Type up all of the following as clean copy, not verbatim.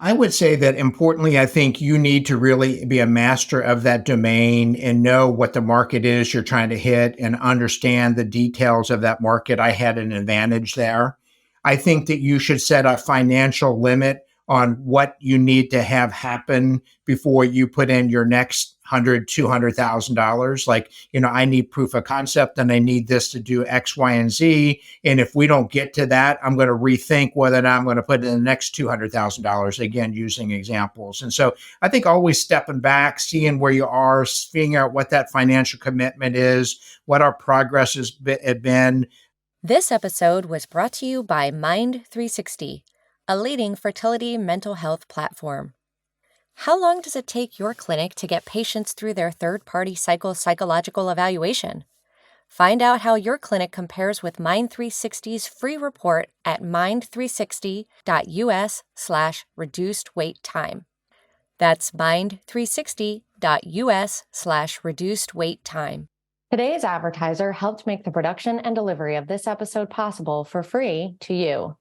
I would say that importantly, I think you need to really be a master of that domain and know what the market is you're trying to hit and understand the details of that market. I had an advantage there. I think that you should set a financial limit on what you need to have happen before you put in your next 100, $200,000. Like, I need proof of concept and I need this to do X, Y, and Z. And if we don't get to that, I'm going to rethink whether or not I'm going to put in the next $200,000, again, using examples. And so I think always stepping back, seeing where you are, figuring out what that financial commitment is, what our progress has been. This episode was brought to you by Mind 360, a leading fertility mental health platform. How long does it take your clinic to get patients through their third-party psychological evaluation? Find out how your clinic compares with Mind 360's free report at mind360.us/reduced-wait-time. That's mind360.us/reduced-wait-time. Today's advertiser helped make the production and delivery of this episode possible for free to you.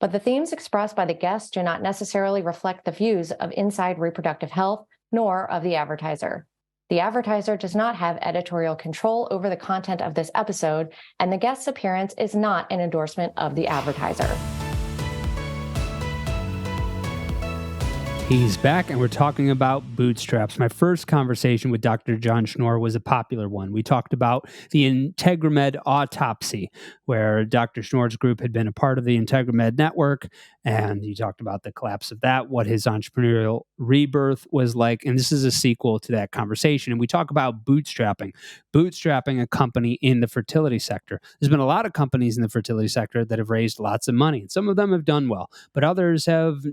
But the themes expressed by the guests do not necessarily reflect the views of Inside Reproductive Health, nor of the advertiser. The advertiser does not have editorial control over the content of this episode, and the guest's appearance is not an endorsement of the advertiser. He's back, and we're talking about bootstraps. My first conversation with Dr. John Schnorr was a popular one. We talked about the Integramed autopsy, where Dr. Schnorr's group had been a part of the Integramed network, and he talked about the collapse of that, what his entrepreneurial rebirth was like, and this is a sequel to that conversation. And we talk about bootstrapping a company in the fertility sector. There's been a lot of companies in the fertility sector that have raised lots of money, and some of them have done well, but others have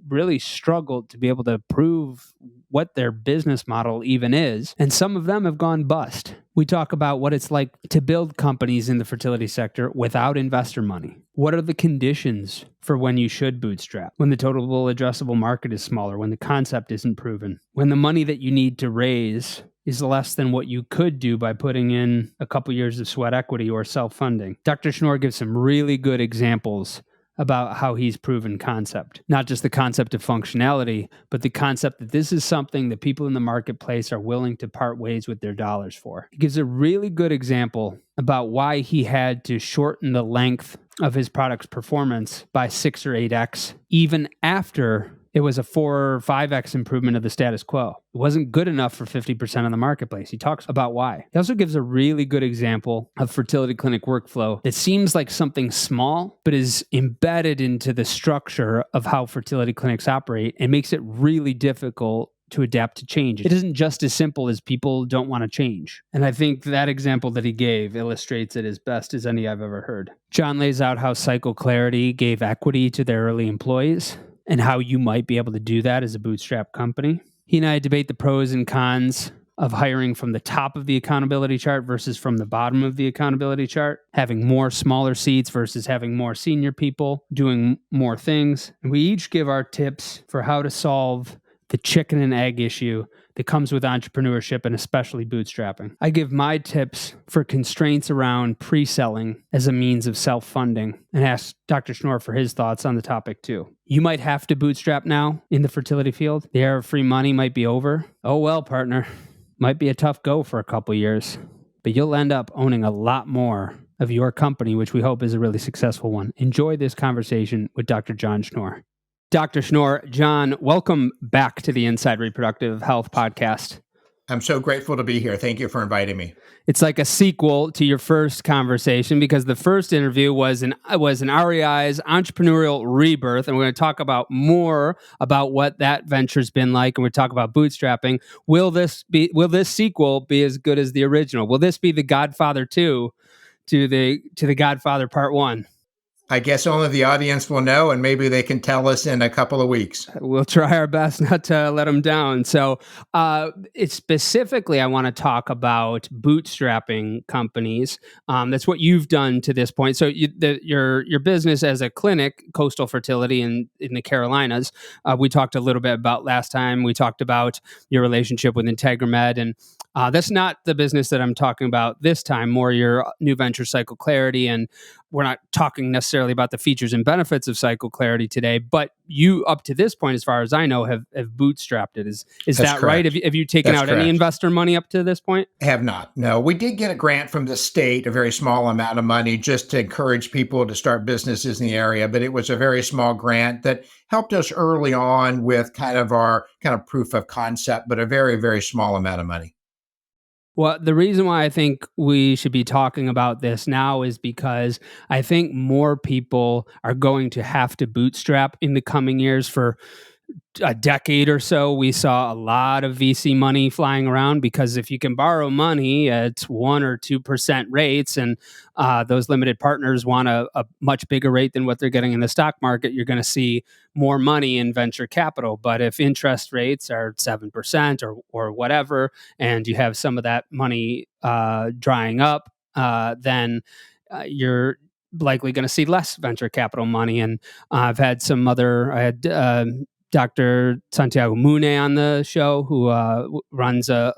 really struggled to be able to prove what their business model even is, and some of them have gone bust. We talk about what it's like to build companies in the fertility sector without investor money. What are the conditions for when you should bootstrap? When the total addressable market is smaller, when the concept isn't proven, when the money that you need to raise is less than what you could do by putting in a couple years of sweat equity or self-funding. Dr. Schnorr gives some really good examples about how he's proven concept. Not just the concept of functionality, but the concept that this is something that people in the marketplace are willing to part ways with their dollars for. He gives a really good example about why he had to shorten the length of his product's performance by 6 or 8x, even after it was a 4 or 5x improvement of the status quo. It wasn't good enough for 50% of the marketplace. He talks about why. He also gives a really good example of fertility clinic workflow that seems like something small, but is embedded into the structure of how fertility clinics operate and makes it really difficult to adapt to change. It isn't just as simple as people don't want to change. And I think that example that he gave illustrates it as best as any I've ever heard. John lays out how Cycle Clarity gave equity to their early employees, and how you might be able to do that as a bootstrap company. He and I debate the pros and cons of hiring from the top of the accountability chart versus from the bottom of the accountability chart, having more smaller seats versus having more senior people doing more things. And we each give our tips for how to solve the chicken and egg issue that comes with entrepreneurship and especially bootstrapping. I give my tips for constraints around pre-selling as a means of self-funding and ask Dr. Schnorr for his thoughts on the topic too. You might have to bootstrap now in the fertility field. The era of free money might be over. Oh well, partner. Might be a tough go for a couple years, but you'll end up owning a lot more of your company, which we hope is a really successful one. Enjoy this conversation with Dr. John Schnorr. Dr. Schnorr, John, welcome back to the Inside Reproductive Health podcast. I'm so grateful to be here. Thank you for inviting me. It's like a sequel to your first conversation because the first interview was an REI's entrepreneurial rebirth, and we're going to talk about more about what that venture's been like, and we're talk about bootstrapping. Will this sequel be as good as the original? Will this be the Godfather 2 to the Godfather Part 1? I guess only the audience will know, and maybe they can tell us in a couple of weeks. We'll try our best not to let them down. So it's specifically, I want to talk about bootstrapping companies. That's what you've done to this point. So your business as a clinic, Coastal Fertility in the Carolinas, we talked a little bit about last time. We talked about your relationship with Integramed, and that's not the business that I'm talking about this time, more your new venture, Cycle Clarity. And we're not talking necessarily about the features and benefits of Cycle Clarity today, but you, up to this point, as far as I know, have bootstrapped it. Is That's that right? correct. Have you taken That's out any correct. investor money up to this point? Have not. No, we did get a grant from the state, a very small amount of money just to encourage people to start businesses in the area. But it was a very small grant that helped us early on with kind of our kind of proof of concept, but a very, very small amount of money. Well, the reason why I think we should be talking about this now is because I think more people are going to have to bootstrap in the coming years. For a decade or so, we saw a lot of VC money flying around because if you can borrow money at 1 or 2% rates, and those limited partners want a much bigger rate than what they're getting in the stock market, you're going to see more money in venture capital. But if interest rates are 7% or whatever, and you have some of that money drying up, then you're likely going to see less venture capital money. And I've had some other, I had Dr. Santiago Mune on the show, who runs a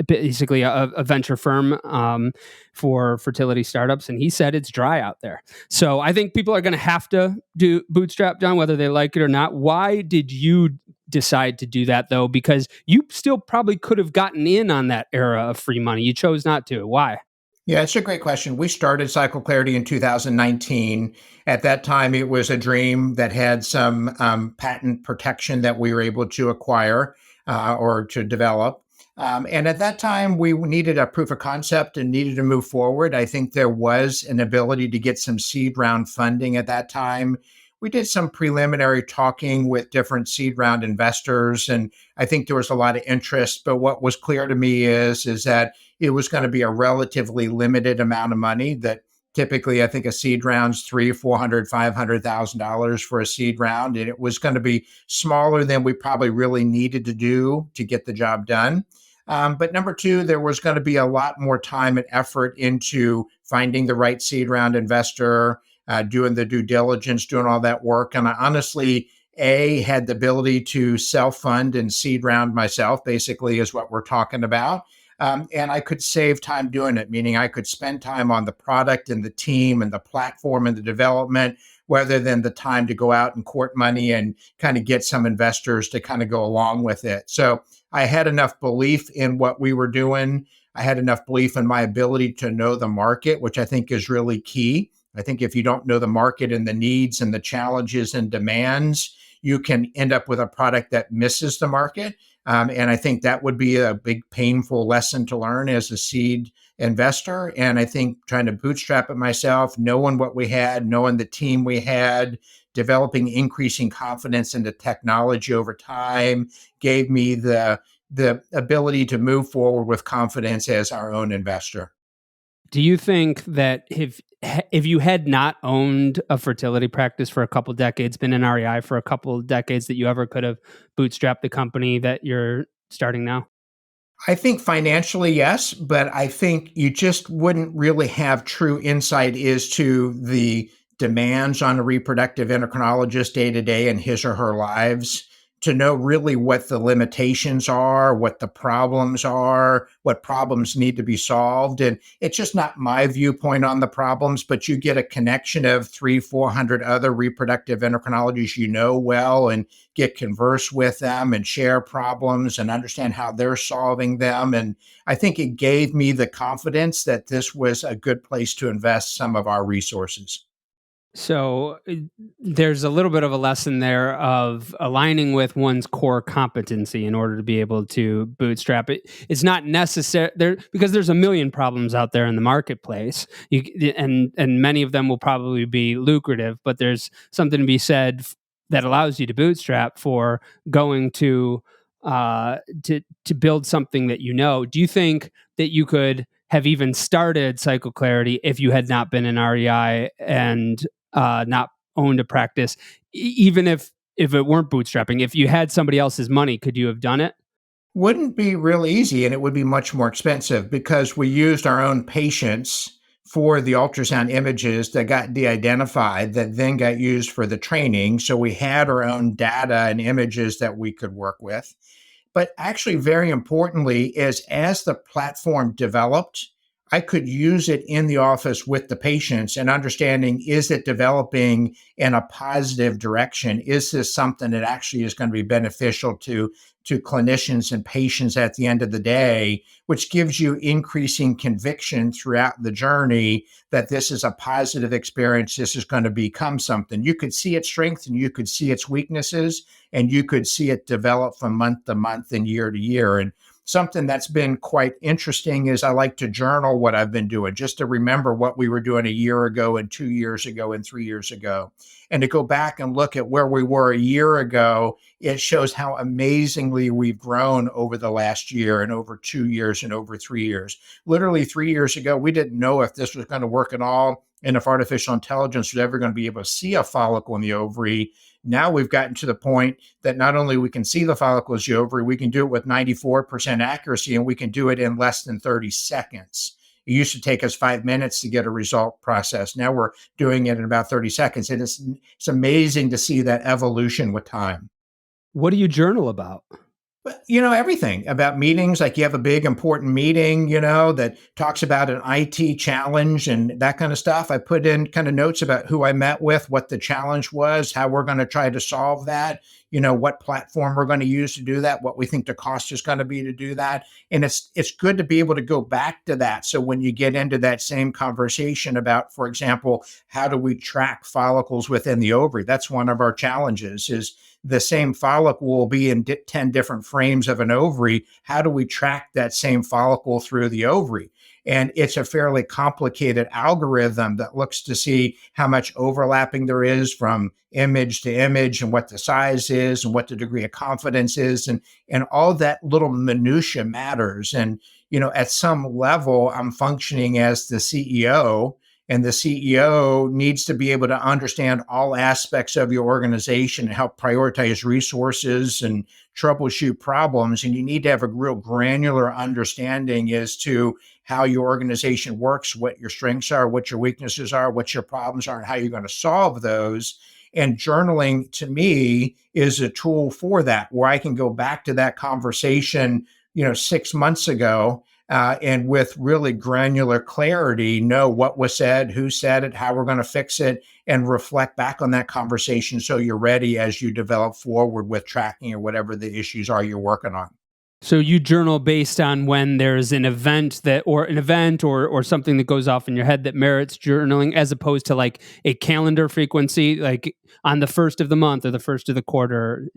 basically a venture firm for fertility startups, and he said it's dry out there. So I think people are going to have to do bootstrap, John, whether they like it or not. Why did you decide to do that, though? Because you still probably could have gotten in on that era of free money. You chose not to. Why? Yeah, it's a great question. We started Cycle Clarity in 2019. At that time, it was a dream that had some patent protection that we were able to acquire or to develop. And at that time, we needed a proof of concept and needed to move forward. I think there was an ability to get some seed round funding at that time. We did some preliminary talking with different seed round investors, and I think there was a lot of interest. But what was clear to me is that it was going to be a relatively limited amount of money. That typically, I think a seed round's $300,000, $400,000, $500,000 for a seed round, and it was going to be smaller than we probably really needed to do to get the job done. But number two, there was going to be a lot more time and effort into finding the right seed round investor, doing the due diligence, doing all that work. And I honestly, had the ability to self fund and seed round myself, basically, is what we're talking about. And I could save time doing it, meaning I could spend time on the product and the team and the platform and the development rather than the time to go out and court money and kind of get some investors to kind of go along with it. So I had enough belief in what we were doing. I had enough belief in my ability to know the market, which I think is really key. I think if you don't know the market and the needs and the challenges and demands, you can end up with a product that misses the market. And I think that would be a big, painful lesson to learn as a seed investor. And I think trying to bootstrap it myself, knowing what we had, knowing the team we had, developing increasing confidence in the technology over time gave me the ability to move forward with confidence as our own investor. Do you think that if you had not owned a fertility practice for a couple decades, been an REI for a couple decades, that you ever could have bootstrapped the company that you're starting now? I think financially, yes, but I think you just wouldn't really have true insight as to the demands on a reproductive endocrinologist day to day in his or her lives to know really what the limitations are, what the problems are, what problems need to be solved. And it's just not my viewpoint on the problems, but you get a connection of 300, 400 other reproductive endocrinologists you know well and get converse with them and share problems and understand how they're solving them. And I think it gave me the confidence that this was a good place to invest some of our resources. So there's a little bit of a lesson there of aligning with one's core competency in order to be able to bootstrap it. It's not necessary there because there's a million problems out there in the marketplace, and many of them will probably be lucrative. But there's something to be said that allows you to bootstrap for going to build something that you know. Do you think that you could have even started Cycle Clarity if you had not been an REI and not owned a practice, even if it weren't bootstrapping? If you had somebody else's money, could you have done it? Wouldn't be real easy, and it would be much more expensive because we used our own patients for the ultrasound images that got de-identified that then got used for the training. So we had our own data and images that we could work with. But actually, very importantly, is as the platform developed, I could use it in the office with the patients and understanding, is it developing in a positive direction? Is this something that actually is going to be beneficial to clinicians and patients at the end of the day, which gives you increasing conviction throughout the journey that this is a positive experience. This is going to become something. You could see its strengths and you could see its weaknesses, and you could see it develop from month to month and year to year. And something that's been quite interesting is I like to journal what I've been doing, just to remember what we were doing a year ago and 2 years ago and 3 years ago. And to go back and look at where we were a year ago, it shows how amazingly we've grown over the last year and over 2 years and over 3 years. Literally 3 years ago, we didn't know if this was going to work at all and if artificial intelligence was ever going to be able to see a follicle in the ovary. Now we've gotten to the point that not only we can see the follicle as the ovary, we can do it with 94% accuracy, and we can do it in less than 30 seconds. It used to take us 5 minutes to get a result processed. Now we're doing it in about 30 seconds. It's amazing to see that evolution with time. What do you journal about? But, everything about meetings, like you have a big important meeting, that talks about an IT challenge and that kind of stuff. I put in kind of notes about who I met with, what the challenge was, how we're going to try to solve that, what platform we're going to use to do that, what we think the cost is going to be to do that. And it's good to be able to go back to that. So when you get into that same conversation about, for example, how do we track follicles within the ovary? That's one of our challenges is the same follicle will be in 10 different frames of an ovary. How do we track that same follicle through the ovary? And it's a fairly complicated algorithm that looks to see how much overlapping there is from image to image and what the size is and what the degree of confidence is. And all that little minutia matters. And, at some level, I'm functioning as the CEO. And the CEO needs to be able to understand all aspects of your organization and help prioritize resources and troubleshoot problems. And you need to have a real granular understanding as to how your organization works, what your strengths are, what your weaknesses are, what your problems are, and how you're going to solve those. And journaling to me is a tool for that, where I can go back to that conversation, 6 months ago, and with really granular clarity, know what was said, who said it, how we're going to fix it, and reflect back on that conversation so you're ready as you develop forward with tracking or whatever the issues are you're working on. So you journal based on when there's an event or something that goes off in your head that merits journaling, as opposed to like a calendar frequency, like on the first of the month or the first of the quarter.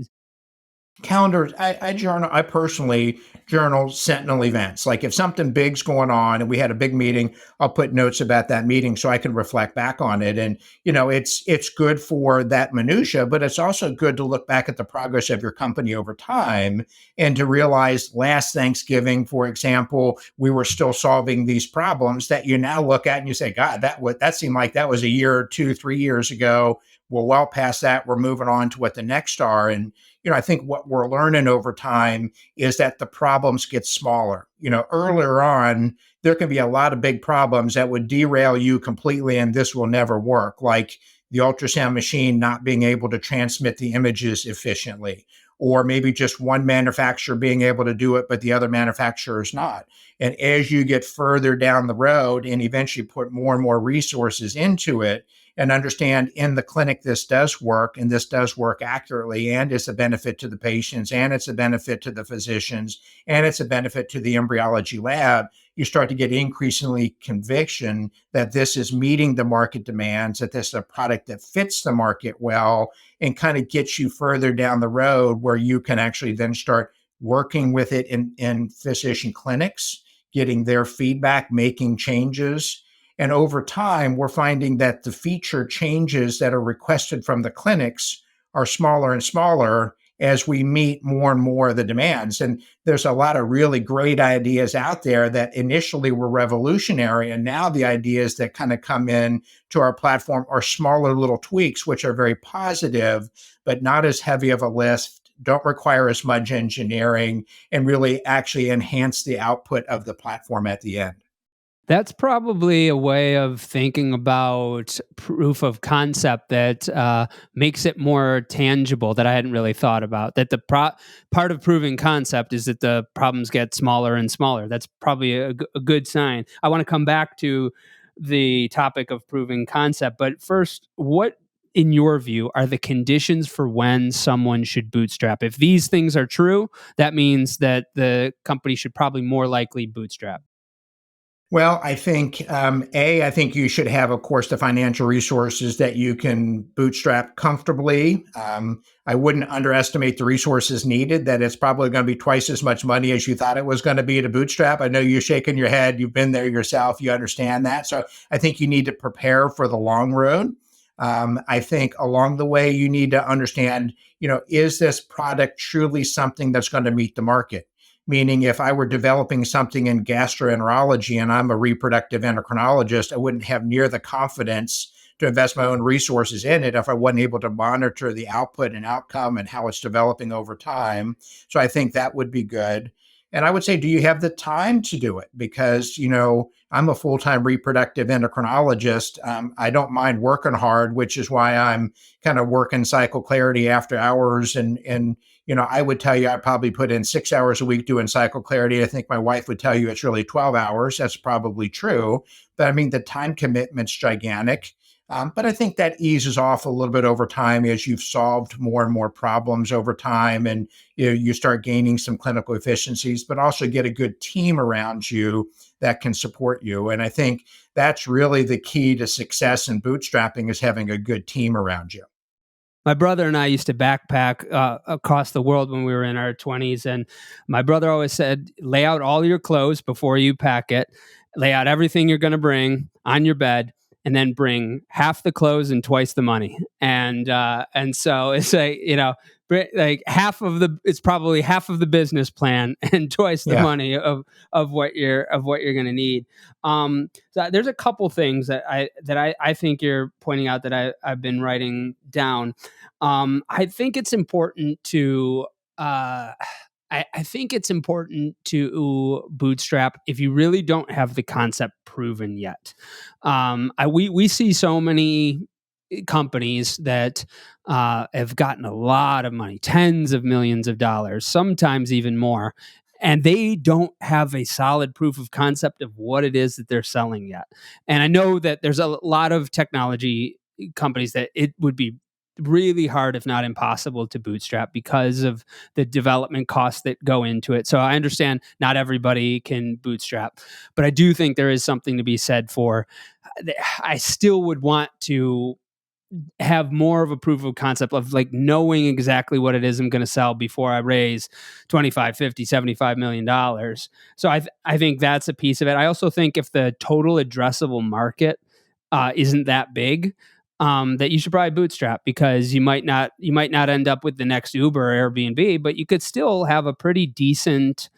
Calendars, I personally journal sentinel events. Like if something big's going on and we had a big meeting, I'll put notes about that meeting so I can reflect back on it. And, it's good for that minutia, but it's also good to look back at the progress of your company over time and to realize last Thanksgiving, for example, we were still solving these problems that you now look at and you say, God, that seemed like that was a year or 2, 3 years ago. We're well past that. We're moving on to what the next are. And, I think what we're learning over time is that the problems get smaller. Earlier on, there can be a lot of big problems that would derail you completely, and this will never work, like the ultrasound machine not being able to transmit the images efficiently, or maybe just one manufacturer being able to do it, but the other manufacturer is not. And as you get further down the road and eventually put more and more resources into it, and understand in the clinic this does work and this does work accurately, and it's a benefit to the patients, and it's a benefit to the physicians, and it's a benefit to the embryology lab, you start to get increasingly conviction that this is meeting the market demands, that this is a product that fits the market well, and kind of gets you further down the road where you can actually then start working with it in physician clinics, getting their feedback, making changes. And over time, we're finding that the feature changes that are requested from the clinics are smaller and smaller as we meet more and more of the demands. And there's a lot of really great ideas out there that initially were revolutionary. And now the ideas that kind of come in to our platform are smaller little tweaks, which are very positive, but not as heavy of a lift, don't require as much engineering, and really actually enhance the output of the platform at the end. That's probably a way of thinking about proof of concept that makes it more tangible that I hadn't really thought about. That the part of proving concept is that the problems get smaller and smaller. That's probably a good sign. I want to come back to the topic of proving concept, but first, what in your view are the conditions for when someone should bootstrap? If these things are true, that means that the company should probably more likely bootstrap. Well, I think I think you should have, of course, the financial resources that you can bootstrap comfortably. I wouldn't underestimate the resources needed. That it's probably going to be twice as much money as you thought it was going to be to bootstrap. I know you're shaking your head. You've been there yourself. You understand that. So I think you need to prepare for the long road. I think along the way you need to understand, is this product truly something that's going to meet the market? Meaning, if I were developing something in gastroenterology and I'm a reproductive endocrinologist, I wouldn't have near the confidence to invest my own resources in it if I wasn't able to monitor the output and outcome and how it's developing over time. So I think that would be good. And I would say, do you have the time to do it? Because, I'm a full time reproductive endocrinologist. I don't mind working hard, which is why I'm kind of working cycle clarity after hours and I would tell you I probably put in 6 hours a week doing cycle clarity. I think my wife would tell you it's really 12 hours. That's probably true. But I mean, the time commitment's gigantic. But I think that eases off a little bit over time as you've solved more and more problems over time, and you start gaining some clinical efficiencies, but also get a good team around you that can support you. And I think that's really the key to success in bootstrapping, is having a good team around you. My brother and I used to backpack across the world when we were in our 20s. And my brother always said, lay out all your clothes before you pack it, lay out everything you're going to bring on your bed, and then bring half the clothes and twice the money. And so it's like it's probably half of the business plan and twice the Yeah. money of what you're going to need. So there's a couple things that I think you're pointing out that I've been writing down. I think it's important to I think it's important to bootstrap if you really don't have the concept proven yet. We see so many companies that have gotten a lot of money, tens of millions of dollars, sometimes even more, and they don't have a solid proof of concept of what it is that they're selling yet. And I know that there's a lot of technology companies that it would be really hard, if not impossible, to bootstrap because of the development costs that go into it. So I understand not everybody can bootstrap, but I do think there is something to be said for. I still would want to have more of a proof of concept of like knowing exactly what it is I'm going to sell before I raise 25, 50, 75 million dollars. So I think that's a piece of it. I also think if the total addressable market isn't that big, that you should probably bootstrap, because you might not end up with the next Uber or Airbnb, but you could still have a pretty decent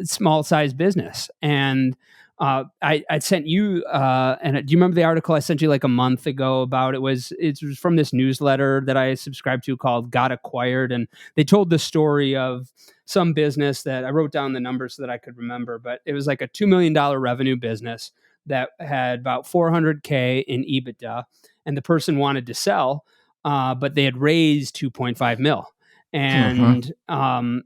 small size business. And I sent you, and do you remember the article I sent you like a month ago about it was from this newsletter that I subscribed to called Got Acquired, and they told the story of some business that I wrote down the numbers so that I could remember, but it was like a $2 million revenue business that had about 400K in EBITDA, and the person wanted to sell, but they had raised 2.5 mil, Hmm.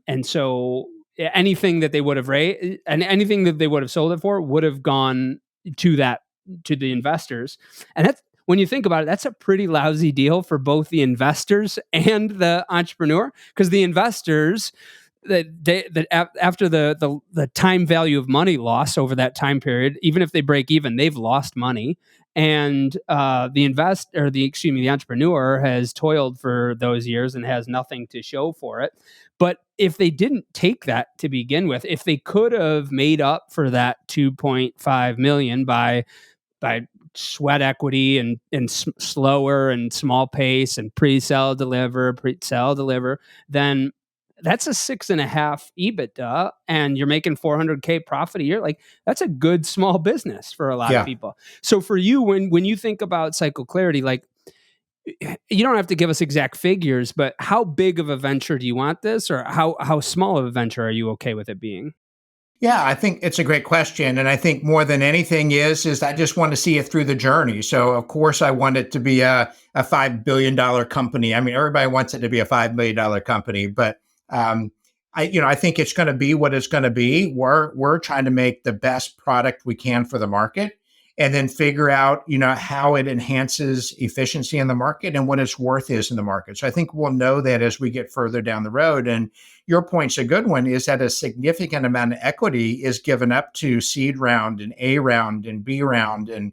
and so anything that they would have raised and anything that they would have sold it for would have gone to the investors. And that's, when you think about it, that's a pretty lousy deal for both the investors and the entrepreneur, because the investors, after the time value of money loss over that time period, even if they break even, they've lost money. And the entrepreneur has toiled for those years and has nothing to show for it. But if they didn't take that to begin with, if they could have made up for that 2.5 million by sweat equity and slower and small pace and pre-sell deliver, then that's a 6.5 EBITDA, and you're making 400K profit a year. Like, that's a good small business for a lot of Yeah. people. So for you, when you think about cycle clarity, like, you don't have to give us exact figures, but how big of a venture do you want this, or how small of a venture are you okay with it being? Yeah, I think it's a great question. And I think more than anything is I just want to see it through the journey. So of course I want it to be a $5 billion company. I mean, everybody wants it to be a $5 million company, but um, I think it's going to be what it's going to be. We're trying to make the best product we can for the market and then figure out, how it enhances efficiency in the market and what its worth is in the market. So I think we'll know that as we get further down the road. And your point's a good one, is that a significant amount of equity is given up to seed round and A round and B round. And,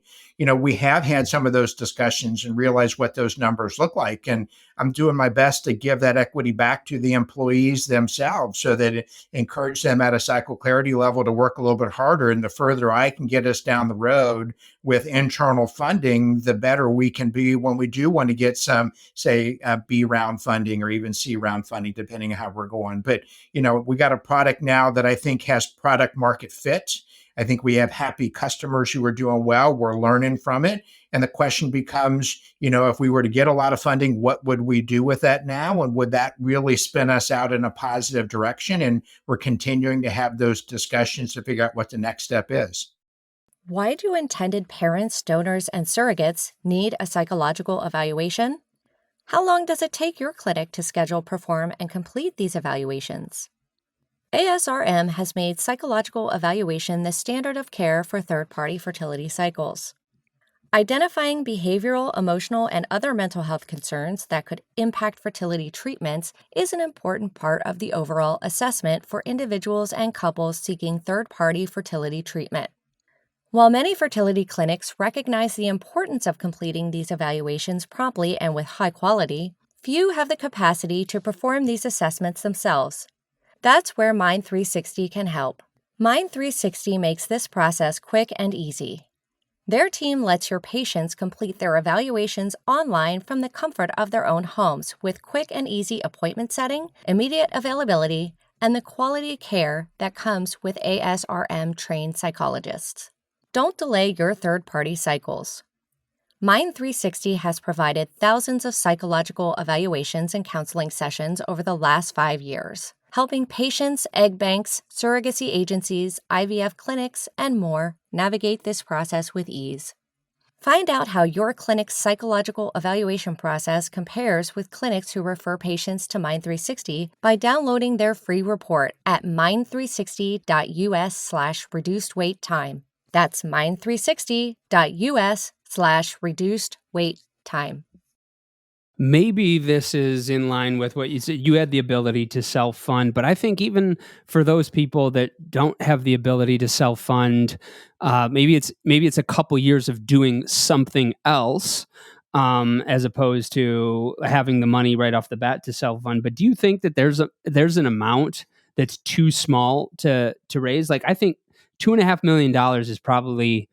we have had some of those discussions and realized what those numbers look like. And I'm doing my best to give that equity back to the employees themselves so that it encourage them at a cycle clarity level to work a little bit harder. And the further I can get us down the road with internal funding, the better we can be when we do want to get some, say, B round funding or even C round funding, depending on how we're going. But, we got a product now that I think has product market fit. I think we have happy customers who are doing well. We're learning from it. And the question becomes, if we were to get a lot of funding, what would we do with that now? And would that really spin us out in a positive direction? And we're continuing to have those discussions to figure out what the next step is. Why do intended parents, donors, and surrogates need a psychological evaluation? How long does it take your clinic to schedule, perform, and complete these evaluations? ASRM has made psychological evaluation the standard of care for third-party fertility cycles. Identifying behavioral, emotional, and other mental health concerns that could impact fertility treatments is an important part of the overall assessment for individuals and couples seeking third-party fertility treatment. While many fertility clinics recognize the importance of completing these evaluations promptly and with high quality, few have the capacity to perform these assessments themselves. That's where Mind360 can help. Mind360 makes this process quick and easy. Their team lets your patients complete their evaluations online from the comfort of their own homes with quick and easy appointment setting, immediate availability, and the quality care that comes with ASRM-trained psychologists. Don't delay your third-party cycles. Mind360 has provided thousands of psychological evaluations and counseling sessions over the last 5 years, helping patients, egg banks, surrogacy agencies, IVF clinics, and more navigate this process with ease. Find out how your clinic's psychological evaluation process compares with clinics who refer patients to Mind360 by downloading their free report at mind360.us/reducedwaittime. That's mind360.us/reducedwaittime. Maybe this is in line with what you said. You had the ability to self-fund, but I think even for those people that don't have the ability to self-fund, maybe it's a couple years of doing something else, as opposed to having the money right off the bat to self-fund. But do you think that there's an amount that's too small to raise? Like, I think $2.5 million is probably,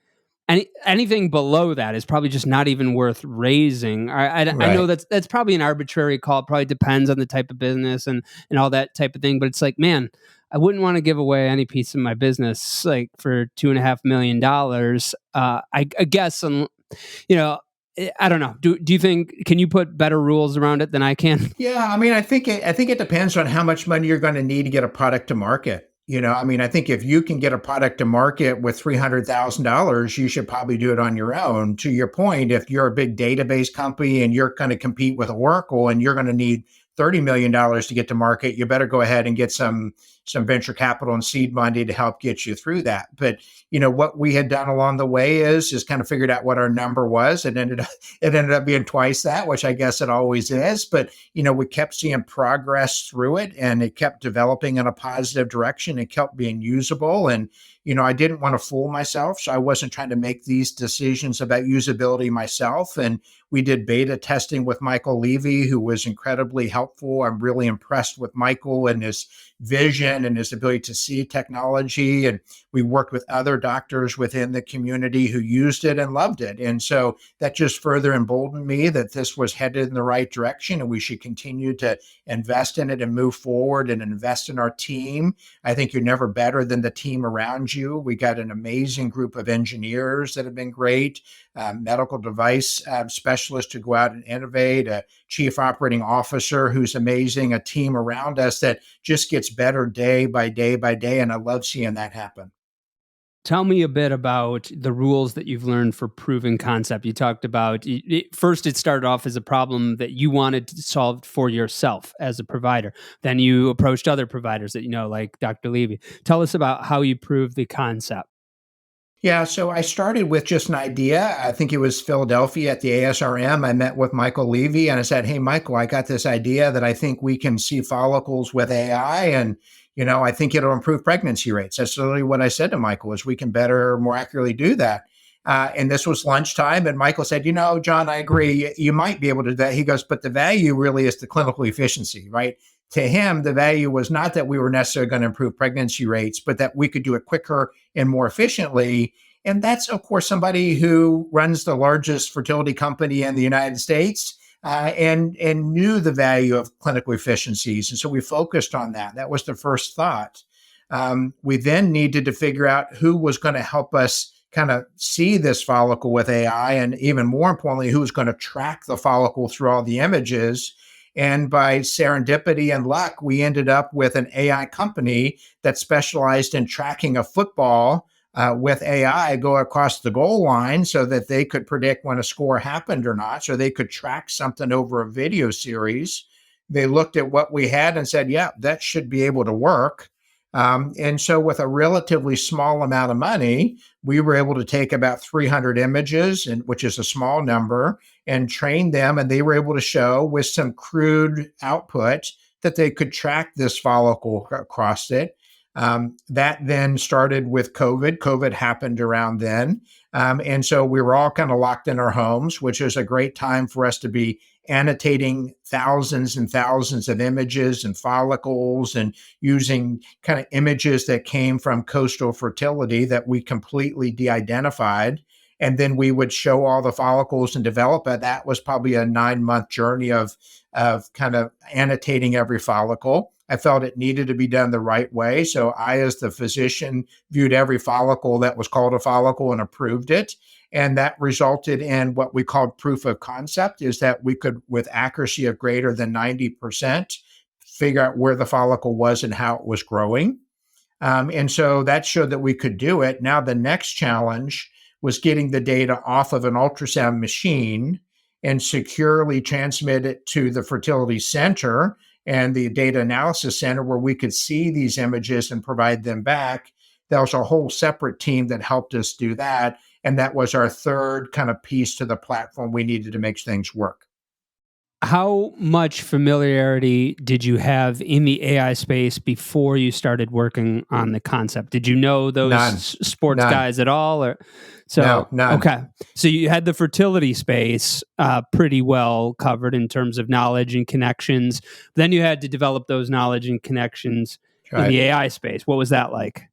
anything below that is probably just not even worth raising. I know Right. that's probably an arbitrary call. It probably depends on the type of business and all that type of thing. But it's like, man, I wouldn't want to give away any piece of my business like for $2.5 million. I guess, I don't know. Do you think, can you put better rules around it than I can? Yeah, I mean, I think it depends on how much money you're going to need to get a product to market. I mean, I think if you can get a product to market with $300,000, you should probably do it on your own. To your point, if you're a big database company and you're going to compete with Oracle and you're going to need $30 million to get to market, you better go ahead and get some venture capital and seed money to help get you through that. But what we had done along the way is kind of figured out what our number was. It ended up being twice that, which I guess it always is. But we kept seeing progress through it, and it kept developing in a positive direction. It kept being usable, and I didn't want to fool myself, so I wasn't trying to make these decisions about usability myself. And we did beta testing with Michael Levy, who was incredibly helpful. I'm really impressed with Michael and his vision and his ability to see technology. And we worked with other doctors within the community who used it and loved it. And so that just further emboldened me that this was headed in the right direction and we should continue to invest in it and move forward and invest in our team. I think you're never better than the team around you. We got an amazing group of engineers that have been great, medical device specialists to go out and innovate, a chief operating officer who's amazing, a team around us that just gets better day by day by day. And I love seeing that happen. Tell me a bit about the rules that you've learned for proving concept. You talked about first, it started off as a problem that you wanted to solve for yourself as a provider. Then you approached other providers that you know, like Dr. Levy. Tell us about how you proved the concept. Yeah, so I started with just an idea. I think it was Philadelphia at the ASRM. I met with Michael Levy and I said, "Hey, Michael, I got this idea that I think we can see follicles with AI, and I think it'll improve pregnancy rates." That's literally what I said to Michael: "Is we can better, more accurately do that." And this was lunchtime, and Michael said, "John, I agree. You might be able to do that." He goes, "But the value really is the clinical efficiency, right?" To him, the value was not that we were necessarily going to improve pregnancy rates, but that we could do it quicker and more efficiently. And that's, of course, somebody who runs the largest fertility company in the United States, and knew the value of clinical efficiencies. And so we focused on that. That was the first thought. We then needed to figure out who was going to help us kind of see this follicle with AI, and even more importantly, who was going to track the follicle through all the images. And by serendipity and luck, we ended up with an AI company that specialized in tracking a football with AI go across the goal line so that they could predict when a score happened or not, so they could track something over a video series. They looked at what we had and said, yeah, that should be able to work. And so with a relatively small amount of money, we were able to take about 300 images, which is a small number, and train them. And they were able to show with some crude output that they could track this follicle across it. That then started with COVID. COVID happened around then. And so we were all kind of locked in our homes, which is a great time for us to be annotating thousands and thousands of images and follicles, and using kind of images that came from Coastal Fertility that we completely de-identified. And then we would show all the follicles and develop it. That was probably a 9-month journey of kind of annotating every follicle. I felt it needed to be done the right way. So I, as the physician, viewed every follicle that was called a follicle and approved it. And that resulted in what we called proof of concept, is that we could, with accuracy of greater than 90%, figure out where the follicle was and how it was growing. And so that showed that we could do it. Now, the next challenge was getting the data off of an ultrasound machine and securely transmit it to the fertility center and the data analysis center, where we could see these images and provide them back. There was a whole separate team that helped us do that. And that was our third kind of piece to the platform we needed to make things work. How much familiarity did you have in the AI space before you started working on the concept? Did you know those None. sports None. guys at all? Or No, none. Okay, so you had the fertility space pretty well covered in terms of knowledge and connections. Then you had to develop those knowledge and connections in the AI space. What was that like?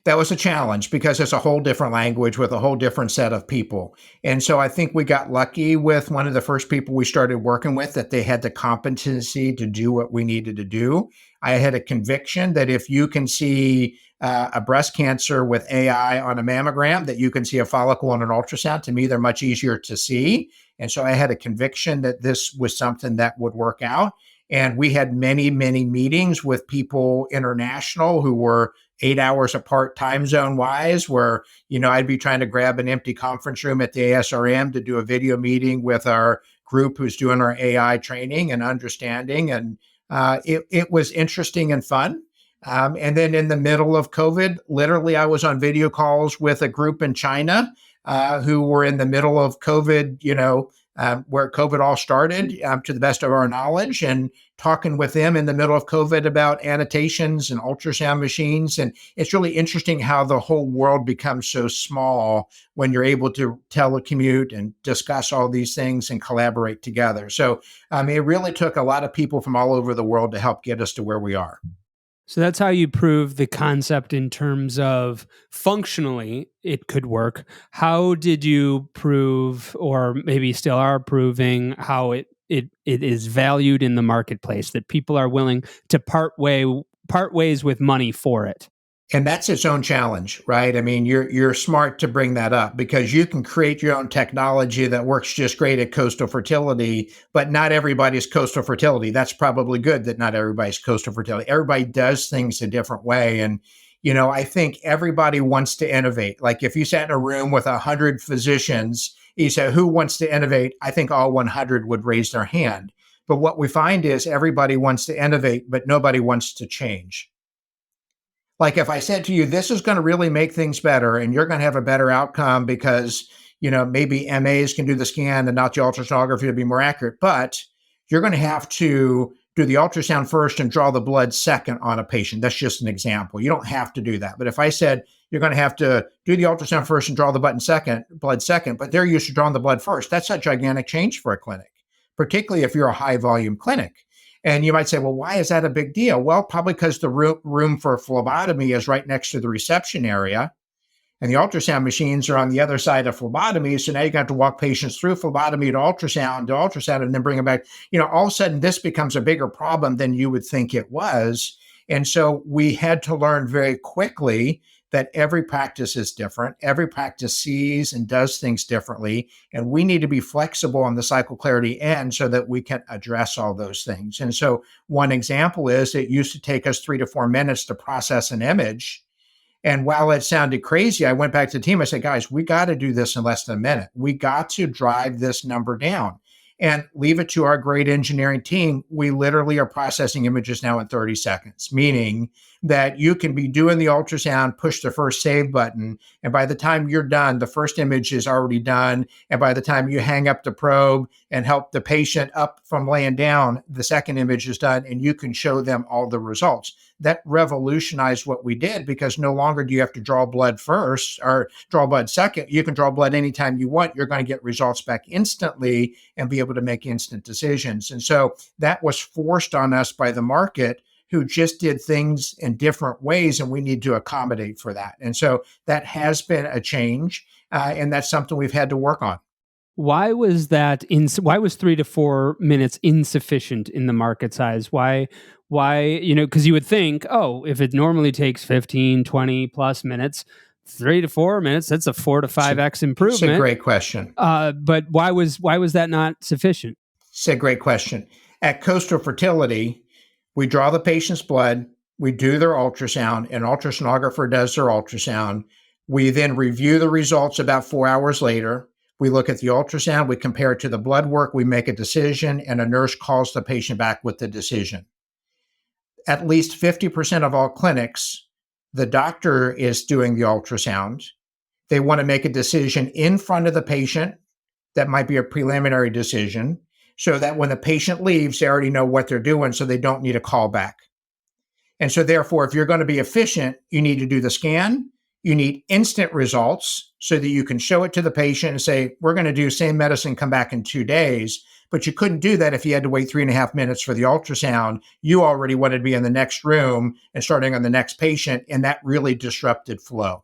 That was a challenge because it's a whole different language with a whole different set of people. And so I think we got lucky with one of the first people we started working with, that they had the competency to do what we needed to do. I had a conviction that if you can see a breast cancer with AI on a mammogram, that you can see a follicle on an ultrasound. To me, they're much easier to see. And so I had a conviction that this was something that would work out. And we had many, many meetings with people international who were 8 hours apart time zone wise, where, I'd be trying to grab an empty conference room at the ASRM to do a video meeting with our group who's doing our AI training and understanding. And it was interesting and fun. And then in the middle of COVID, literally, I was on video calls with a group in China who were in the middle of COVID, where COVID all started, to the best of our knowledge, and talking with them in the middle of COVID about annotations and ultrasound machines. And it's really interesting how the whole world becomes so small when you're able to telecommute and discuss all these things and collaborate together. So it really took a lot of people from all over the world to help get us to where we are. So that's how you prove the concept in terms of functionally it could work. How did you prove, or maybe still are proving, how it is valued in the marketplace, that people are willing to part ways with money for it? And that's its own challenge, right? I mean, you're smart to bring that up because you can create your own technology that works just great at coastal fertility, but not everybody's coastal fertility. That's probably good that not everybody's coastal fertility. Everybody does things a different way. And, I think everybody wants to innovate. Like if you sat in a room with 100 physicians, you said, who wants to innovate? I think all 100 would raise their hand. But what we find is everybody wants to innovate, but nobody wants to change. Like if I said to you, this is going to really make things better and you're going to have a better outcome because, maybe MAs can do the scan and not the ultrasonography to be more accurate, but you're going to have to do the ultrasound first and draw the blood second on a patient. That's just an example. You don't have to do that. But if I said you're going to have to do the ultrasound first and draw the blood second, but they're used to drawing the blood first, that's a gigantic change for a clinic, particularly if you're a high volume clinic. And you might say, well, why is that a big deal? Well, probably because the room for phlebotomy is right next to the reception area. And the ultrasound machines are on the other side of phlebotomy. So now you got to walk patients through phlebotomy to ultrasound, and then bring them back. All of a sudden, this becomes a bigger problem than you would think it was. And so we had to learn very quickly that every practice is different. Every practice sees and does things differently. And we need to be flexible on the cycle clarity end so that we can address all those things. And so one example is it used to take us 3 to 4 minutes to process an image. And while it sounded crazy, I went back to the team. I said, guys, we got to do this in less than a minute. We got to drive this number down and leave it to our great engineering team. We literally are processing images now in 30 seconds, meaning that you can be doing the ultrasound, push the first save button, and by the time you're done, the first image is already done. And by the time you hang up the probe and help the patient up from laying down, the second image is done, and you can show them all the results. That revolutionized what we did because no longer do you have to draw blood first or draw blood second. You can draw blood anytime you want. You're going to get results back instantly and be able to make instant decisions. And so that was forced on us by the market, who just did things in different ways, and we need to accommodate for that. And so that has been a change, and that's something we've had to work on. Why was that? Why was 3 to 4 minutes insufficient in the market size? Why? Because you would think, oh, if it normally takes 15, 20 plus minutes, 3 to 4 minutes, that's a 4 to 5x improvement. It's a great question. But why was that not sufficient? It's a great question. At Coastal Fertility, we draw the patient's blood, we do their ultrasound, an ultrasonographer does their ultrasound. We then review the results about 4 hours later. We look at the ultrasound, we compare it to the blood work, we make a decision, and a nurse calls the patient back with the decision. At least 50% of all clinics, the doctor is doing the ultrasound. They want to make a decision in front of the patient. That might be a preliminary decision, so that when the patient leaves, they already know what they're doing, so they don't need a call back. And so therefore, if you're going to be efficient, you need to do the scan. You need instant results so that you can show it to the patient and say, we're going to do same medicine, come back in 2 days. But you couldn't do that if you had to wait 3.5 minutes for the ultrasound. You already wanted to be in the next room and starting on the next patient, and that really disrupted flow.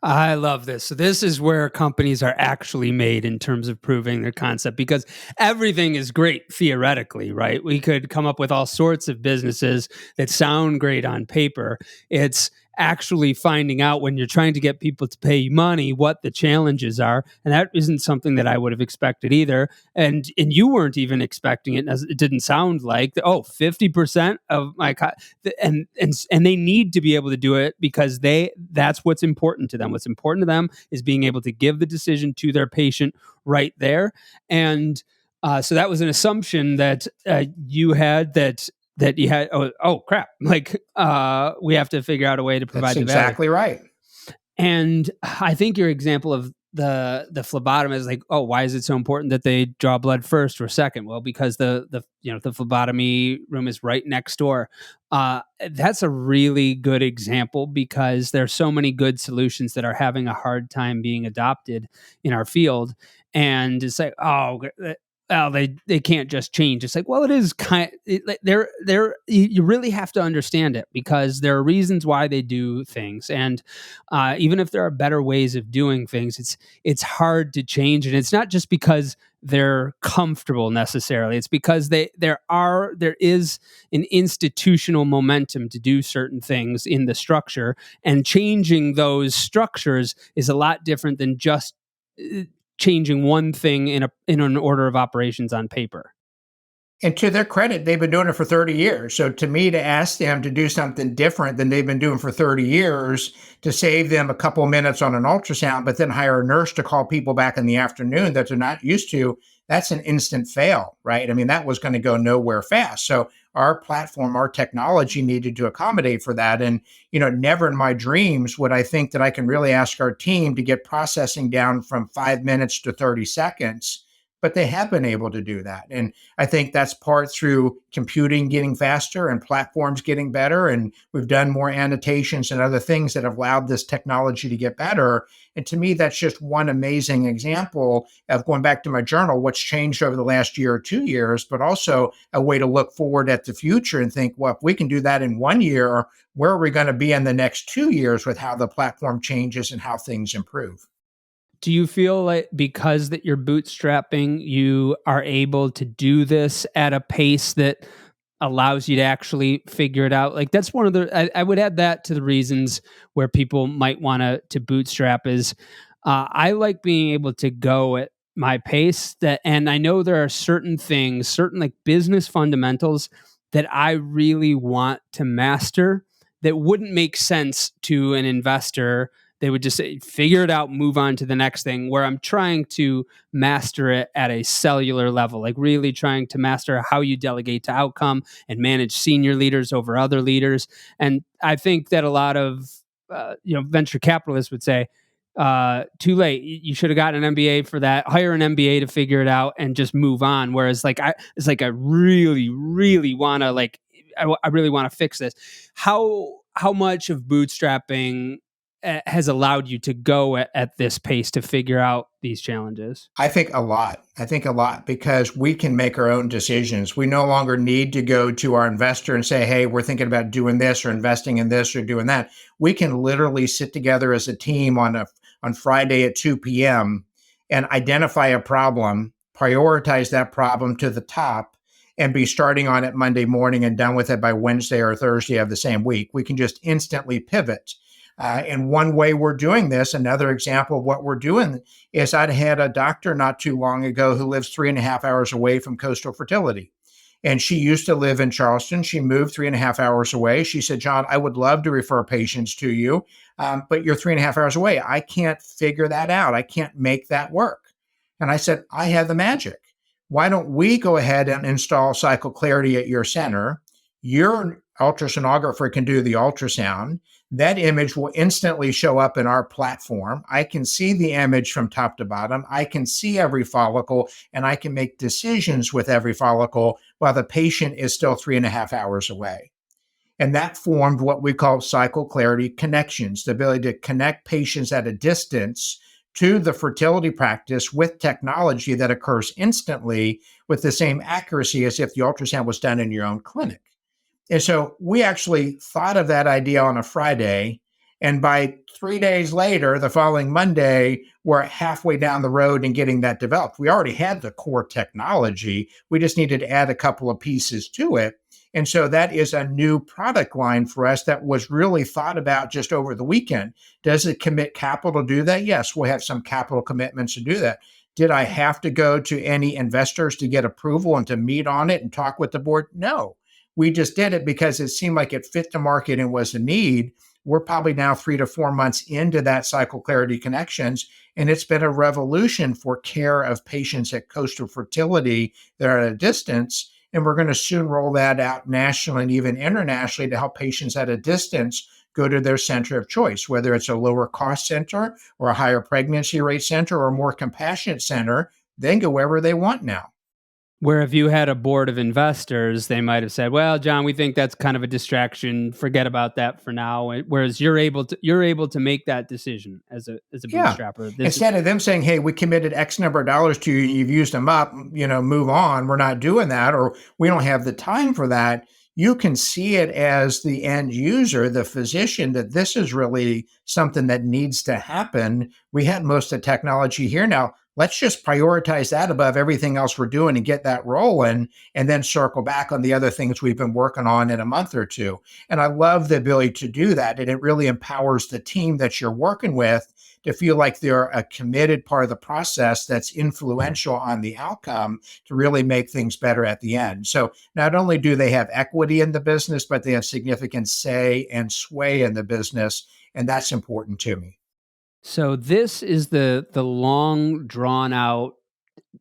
I love this. So this is where companies are actually made in terms of proving their concept, because everything is great theoretically, right? We could come up with all sorts of businesses that sound great on paper. It's actually finding out when you're trying to get people to pay you money what the challenges are, and that isn't something that I would have expected either. And you weren't even expecting it, as it didn't sound like 50% of my and they need to be able to do it because that's what's important to them. What's important to them is being able to give the decision to their patient right there. And so that was an assumption that you had, that you had, oh crap, we have to figure out a way to provide. That's exactly right. And I think your example of the phlebotomist is like, oh, why is it so important that they draw blood first or second? Well, because the phlebotomy room is right next door. That's a really good example because there's so many good solutions that are having a hard time being adopted in our field. And it's like, well, they can't just change. It's like, well, it is you really have to understand it, because there are reasons why they do things, and even if there are better ways of doing things, it's hard to change, and it's not just because they're comfortable necessarily. It's because there is an institutional momentum to do certain things in the structure, and changing those structures is a lot different than just uh, changing one thing in an order of operations on paper. And to their credit, they've been doing it for 30 years. So to me, to ask them to do something different than they've been doing for 30 years to save them a couple minutes on an ultrasound, but then hire a nurse to call people back in the afternoon that they're not used to, that's an instant fail, right? I mean, that was going to go nowhere fast. So our platform, our technology needed to accommodate for that. And, never in my dreams would I think that I can really ask our team to get processing down from 5 minutes to 30 seconds. But they have been able to do that. And I think that's part through computing getting faster and platforms getting better. And we've done more annotations and other things that have allowed this technology to get better. And to me, that's just one amazing example of, going back to my journal, what's changed over the last year or 2 years, but also a way to look forward at the future and think, well, if we can do that in 1 year, where are we going to be in the next 2 years with how the platform changes and how things improve? Do you feel like, because that you're bootstrapping, you are able to do this at a pace that allows you to actually figure it out? Like, that's one of I would add that to the reasons where people might want to bootstrap is, I like being able to go at my pace, and I know there are certain things, certain like business fundamentals that I really want to master that wouldn't make sense to an investor. They would just say, figure it out, move on to the next thing, where I'm trying to master it at a cellular level, like really trying to master how you delegate to outcome and manage senior leaders over other leaders. And I think that a lot of venture capitalists would say, too late. You should have gotten an MBA for that. Hire an MBA to figure it out and just move on. Whereas, I really, really want to I really want to fix this. How much of bootstrapping has allowed you to go at this pace to figure out these challenges? I think a lot. I think a lot because we can make our own decisions. We no longer need to go to our investor and say, hey, we're thinking about doing this or investing in this or doing that. We can literally sit together as a team on Friday at 2 p.m. and identify a problem, prioritize that problem to the top, and be starting on it Monday morning and done with it by Wednesday or Thursday of the same week. We can just instantly pivot. And one way we're doing this, another example of what we're doing, is I'd had a doctor not too long ago who lives 3.5 hours away from Coastal Fertility. And she used to live in Charleston. She moved 3.5 hours away. She said, John, I would love to refer patients to you, but you're 3.5 hours away. I can't figure that out. I can't make that work. And I said, I have the magic. Why don't we go ahead and install Cycle Clarity at your center? Your ultrasonographer can do the ultrasound. That image will instantly show up in our platform. I can see the image from top to bottom. I can see every follicle, and I can make decisions with every follicle while the patient is still 3.5 hours away. And that formed what we call Cycle Clarity connections, the ability to connect patients at a distance to the fertility practice with technology that occurs instantly with the same accuracy as if the ultrasound was done in your own clinic. And so we actually thought of that idea on a Friday. And by 3 days later, the following Monday, we're halfway down the road and getting that developed. We already had the core technology. We just needed to add a couple of pieces to it. And so that is a new product line for us that was really thought about just over the weekend. Does it commit capital to do that? Yes, we'll have some capital commitments to do that. Did I have to go to any investors to get approval and to meet on it and talk with the board? No. We just did it because it seemed like it fit the market and was a need. We're probably now 3 to 4 months into that Cycle Clarity connections, and it's been a revolution for care of patients at Coastal Fertility that are at a distance. And we're going to soon roll that out nationally and even internationally to help patients at a distance go to their center of choice, whether it's a lower cost center or a higher pregnancy rate center or a more compassionate center. They can go wherever they want now. Where if you had a board of investors, they might have said, "Well, John, we think that's kind of a distraction. Forget about that for now." Whereas you're able to make that decision as a Yeah. bootstrapper. Instead of them saying, hey, we committed X number of dollars to you, you've used them up, move on. We're not doing that, or we don't have the time for that. You can see it as the end user, the physician, that this is really something that needs to happen. We have most of the technology here now. Let's just prioritize that above everything else we're doing and get that rolling, and then circle back on the other things we've been working on in a month or two. And I love the ability to do that. And it really empowers the team that you're working with to feel like they're a committed part of the process that's influential on the outcome to really make things better at the end. So not only do they have equity in the business, but they have significant say and sway in the business. And that's important to me. So this is the long drawn out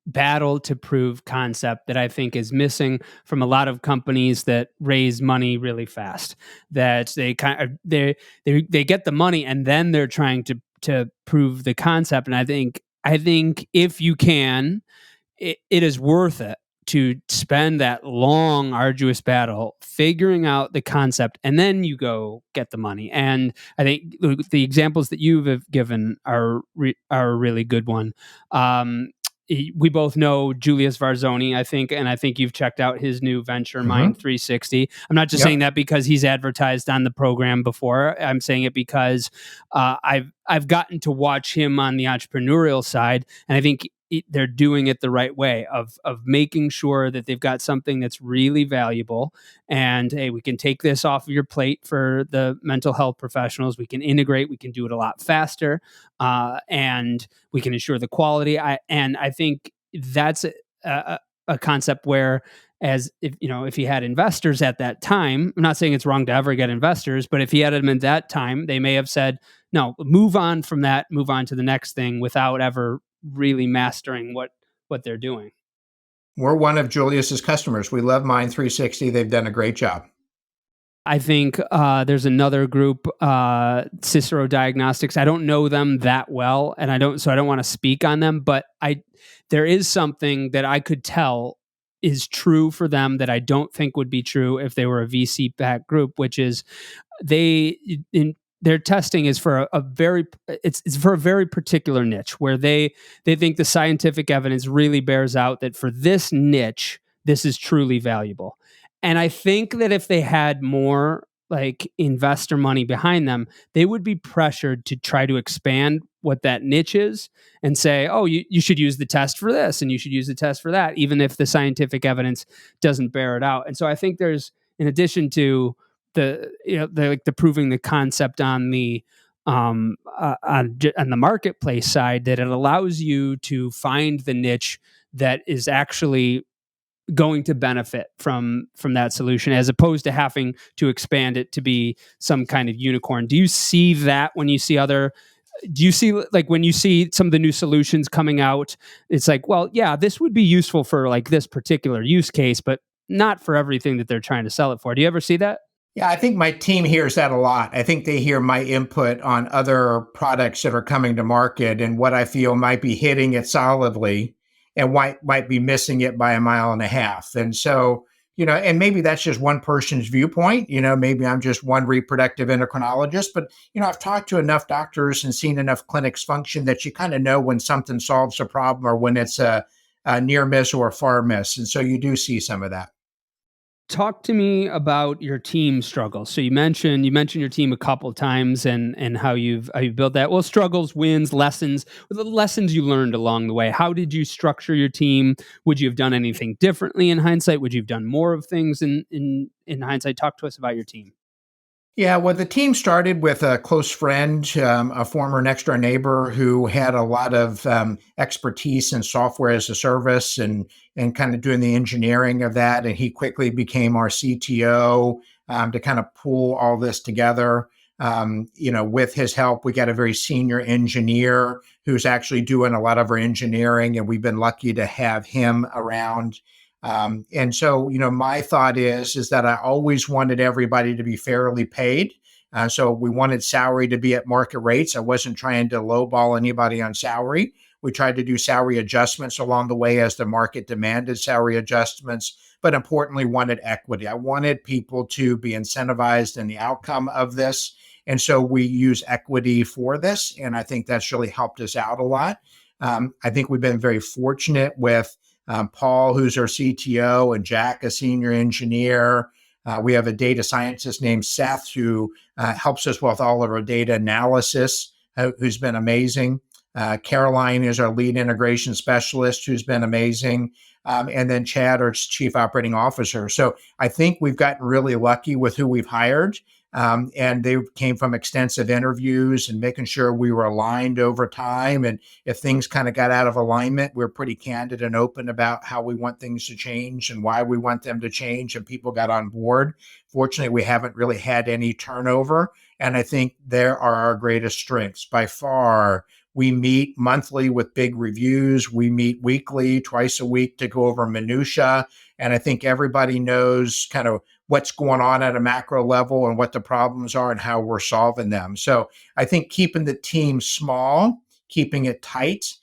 battle to prove concept that I think is missing from a lot of companies that raise money really fast. That they kind of they get the money and then they're trying to prove the concept. And I think if you can, it is worth it to spend that long, arduous battle figuring out the concept, and then you go get the money. And I think the examples that you've given are a really good one. We both know Julius Varzoni, I think, and I think you've checked out his new venture, Mind 360. I'm not just saying that because he's advertised on the program before. I'm saying it because I've gotten to watch him on the entrepreneurial side, and I think they're doing it the right way of making sure that they've got something that's really valuable. And hey, we can take this off of your plate for the mental health professionals. We can integrate. We can do it a lot faster, and we can ensure the quality. I think that's a concept where, as if he had investors at that time, I'm not saying it's wrong to ever get investors, but if he had them at that time, they may have said, no, move on from that, move on to the next thing without ever really mastering what they're doing. We're one of Julius's customers. We love Mind 360. They've done a great job. I think there's another group, Cicero Diagnostics. I don't know them that well, and I don't want to speak on them. But there is something that I could tell is true for them that I don't think would be true if they were a VC-backed group, which is their testing is for it's for a very particular niche where they think the scientific evidence really bears out that for this niche, this is truly valuable. And I think that if they had more like investor money behind them, they would be pressured to try to expand what that niche is and say, oh, you should use the test for this and you should use the test for that, even if the scientific evidence doesn't bear it out. And so I think there's, in addition to the proving the concept on the on the marketplace side, that it allows you to find the niche that is actually going to benefit from that solution, as opposed to having to expand it to be some kind of unicorn. Do you see that when you see when you see some of the new solutions coming out, it's like, well, yeah, this would be useful for like this particular use case, but not for everything that they're trying to sell it for. Do you ever see that? Yeah, I think my team hears that a lot. I think they hear my input on other products that are coming to market and what I feel might be hitting it solidly and might be missing it by a mile and a half. And so, and maybe that's just one person's viewpoint. Maybe I'm just one reproductive endocrinologist, but, I've talked to enough doctors and seen enough clinics function that you kind of know when something solves a problem or when it's a near miss or a far miss. And so you do see some of that. Talk to me about your team struggles. So you mentioned your team a couple of times and how you've built that. Well, struggles, wins, lessons, the lessons you learned along the way. How did you structure your team? Would you have done anything differently in hindsight? Would you have done more of things in hindsight? Talk to us about your team. Yeah, well, the team started with a close friend, a former next door neighbor who had a lot of expertise in software as a service and kind of doing the engineering of that. And he quickly became our CTO to kind of pull all this together. With his help, we got a very senior engineer who's actually doing a lot of our engineering, and we've been lucky to have him around. And so, my thought is that I always wanted everybody to be fairly paid. So we wanted salary to be at market rates. I wasn't trying to lowball anybody on salary. We tried to do salary adjustments along the way as the market demanded salary adjustments, but importantly, wanted equity. I wanted people to be incentivized in the outcome of this. And so we use equity for this. And I think that's really helped us out a lot. I think we've been very fortunate with Paul, who's our CTO, and Jack, a senior engineer. We have a data scientist named Seth who helps us with all of our data analysis, who's been amazing. Caroline is our lead integration specialist, who's been amazing. And then Chad, our chief operating officer. So I think we've gotten really lucky with who we've hired. And they came from extensive interviews and making sure we were aligned over time. And if things kind of got out of alignment, we're pretty candid and open about how we want things to change and why we want them to change. And people got on board. Fortunately, we haven't really had any turnover. And I think there are our greatest strengths by far. We meet monthly with big reviews. We meet weekly, twice a week to go over minutia. And I think everybody knows kind of what's going on at a macro level and what the problems are and how we're solving them. So I think keeping the team small, keeping it tight,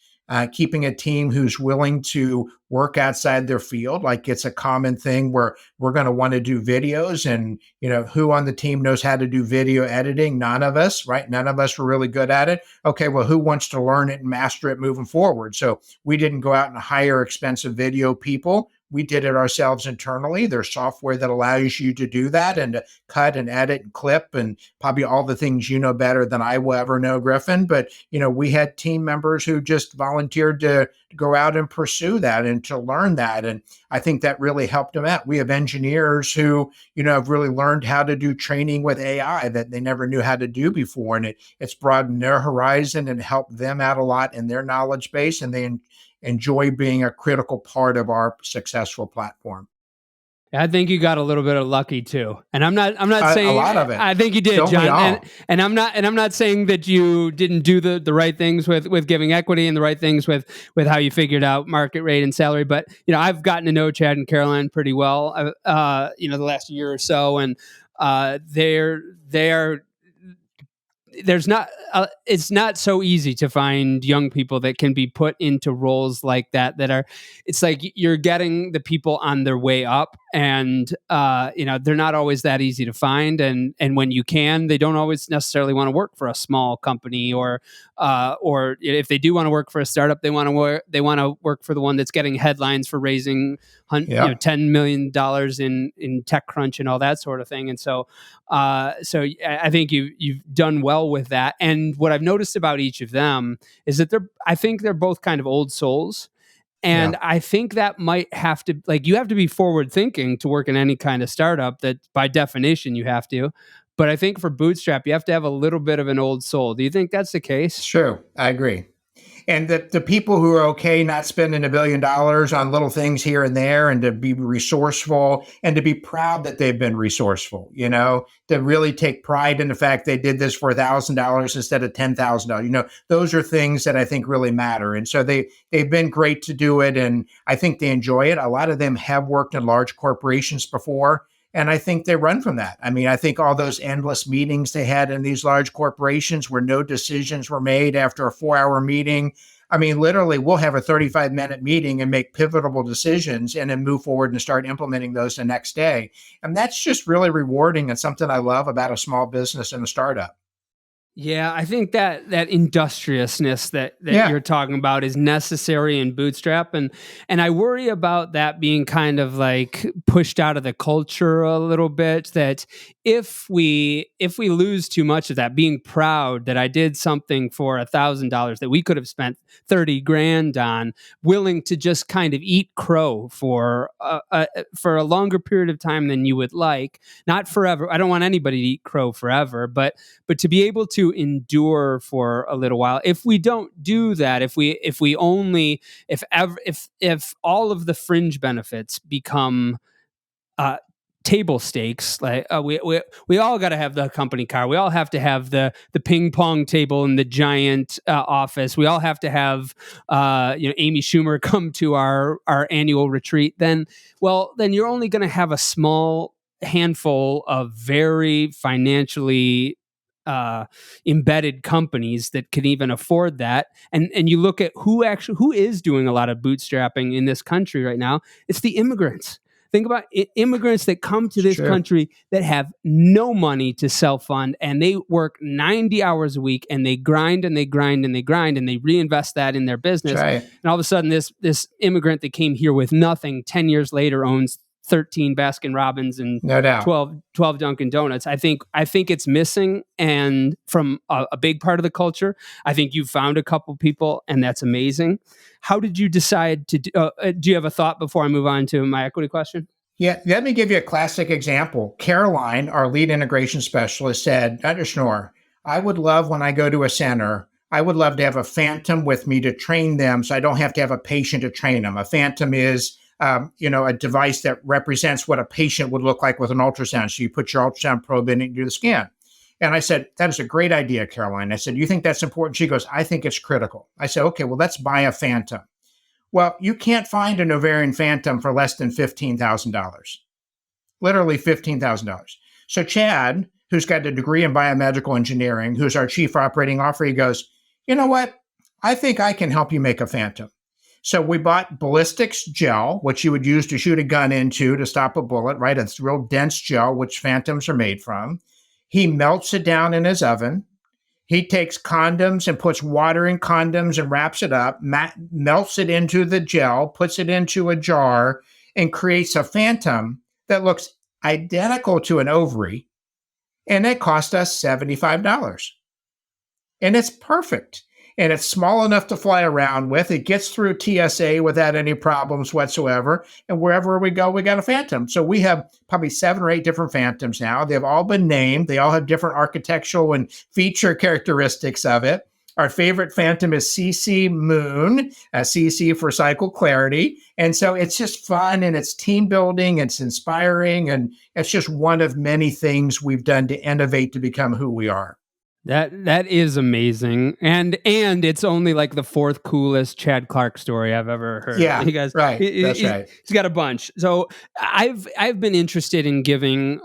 keeping a team who's willing to work outside their field. Like it's a common thing where we're going to want to do videos and, who on the team knows how to do video editing? None of us, right? None of us were really good at it. Okay, well, who wants to learn it and master it moving forward? So we didn't go out and hire expensive video people. We did it ourselves internally. There's software that allows you to do that and to cut and edit and clip and probably all the things you know better than I will ever know, Griffin. But, we had team members who just volunteered to go out and pursue that and to learn that. And I think that really helped them out. We have engineers who, have really learned how to do training with AI that they never knew how to do before. And it's broadened their horizon and helped them out a lot in their knowledge base. And they enjoy being a critical part of our successful platform. I think you got a little bit of lucky too, and I'm not saying a lot of it. I think you did, Don't we all? And I'm not saying that you didn't do the right things with giving equity and the right things with how you figured out market rate and salary. But I've gotten to know Chad and Caroline pretty well, the last year or so, and there's not it's not so easy to find young people that can be put into roles like that are, it's like you're getting the people on their way up, and they're not always that easy to find, and when you can, they don't always necessarily want to work for a small company, or if they do want to work for a startup, they want to work for the one that's getting headlines for raising $10 million in TechCrunch and all that sort of thing. And so I think you've done well with that. And what I've noticed about each of them is that I think they're both kind of old souls. And I think that might have to, you have to be forward thinking to work in any kind of startup, that by definition you have to. But I think for Bootstrap, you have to have a little bit of an old soul. Do you think that's the case? True. I agree. And the people who are okay not spending $1 billion on little things here and there, and to be resourceful and to be proud that they've been resourceful, to really take pride in the fact they did this for $1,000 instead of $10,000. Those are things that I think really matter. And so they've been great to do it. And I think they enjoy it. A lot of them have worked in large corporations before. And I think they run from that. I mean, I think all those endless meetings they had in these large corporations where no decisions were made after a 4-hour meeting. I mean, literally, we'll have a 35-minute meeting and make pivotal decisions and then move forward and start implementing those the next day. And that's just really rewarding and something I love about a small business and a startup. Yeah, I think that industriousness that you're talking about is necessary in Bootstrap, and I worry about that being kind of like pushed out of the culture a little bit. That if we lose too much of that, being proud that I did something for $1,000 that we could have spent 30 grand on, willing to just kind of eat crow for a longer period of time than you would like, not forever. I don't want anybody to eat crow forever, but to be able to endure for a little while. If we don't do that, if all of the fringe benefits become table stakes, like we all got to have the company car, we all have to have the ping pong table in the giant office, we all have to have Amy Schumer come to our annual retreat, then you're only going to have a small handful of very financially embedded companies that can even afford that. And you look at who is doing a lot of bootstrapping in this country right now. It's the immigrants. Think about immigrants that come to this country that have no money to self-fund, and they work 90 hours a week, and they grind and they grind and they grind, and they reinvest that in their business. Right. And all of a sudden, this immigrant that came here with nothing 10 years later owns 13 Baskin Robbins and No doubt. 12 Dunkin' Donuts. I think it's missing, and from a big part of the culture. I think you found a couple people, and that's amazing. How did you decide to do you have a thought before I move on to my equity question? Yeah, let me give you a classic example. Caroline, our lead integration specialist, said, Dr. Schnorr, I would love when I go to a center, I would love to have a phantom with me to train them so I don't have to have a patient to train them. A phantom is a device that represents what a patient would look like with an ultrasound. So you put your ultrasound probe in and do the scan. And I said, that is a great idea, Caroline. I said, you think that's important? She goes, I think it's critical. I said, okay, well, let's buy a phantom. Well, you can't find an ovarian phantom for less than $15,000, literally $15,000. So Chad, who's got a degree in biomedical engineering, who's our chief operating officer, he goes, you know what? I think I can help you make a phantom. So we bought ballistics gel, which you would use to shoot a gun into to stop a bullet, right? It's real dense gel, which phantoms are made from. He melts it down in his oven. He takes condoms and puts water in condoms and wraps it up, melts it into the gel, puts it into a jar, and creates a phantom that looks identical to an ovary. And it cost us $75. And it's perfect. And it's small enough to fly around with. It gets through TSA without any problems whatsoever. And wherever we go, we got a phantom. So we have probably 7 or 8 different phantoms now. They've all been named. They all have different architectural and feature characteristics of it. Our favorite phantom is CC Moon, CC for cycle clarity. And so it's just fun, and it's team building, it's inspiring, and it's just one of many things we've done to innovate to become who we are. That is amazing, and it's only like the 4th coolest Chad Clark story I've ever heard. Yeah, you guys, right. That's right. He's got a bunch. So I've been interested in giving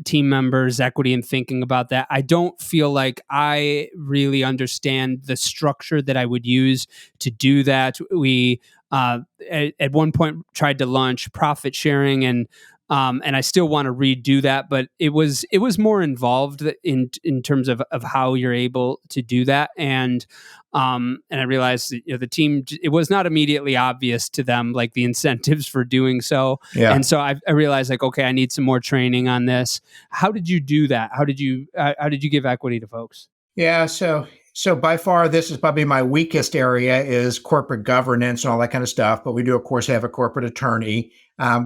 team members equity and thinking about that. I don't feel like I really understand the structure that I would use to do that. We at one point tried to launch profit sharing, and I still want to redo that, but it was more involved in terms of how you're able to do that, and I realized that, the team, it was not immediately obvious to them, like the incentives for doing so, and so I realized, like, okay, I need some more training on this. How did you do that? How did you give equity to folks? Yeah, so by far, this is probably my weakest area is corporate governance and all that kind of stuff. But we do, of course, have a corporate attorney.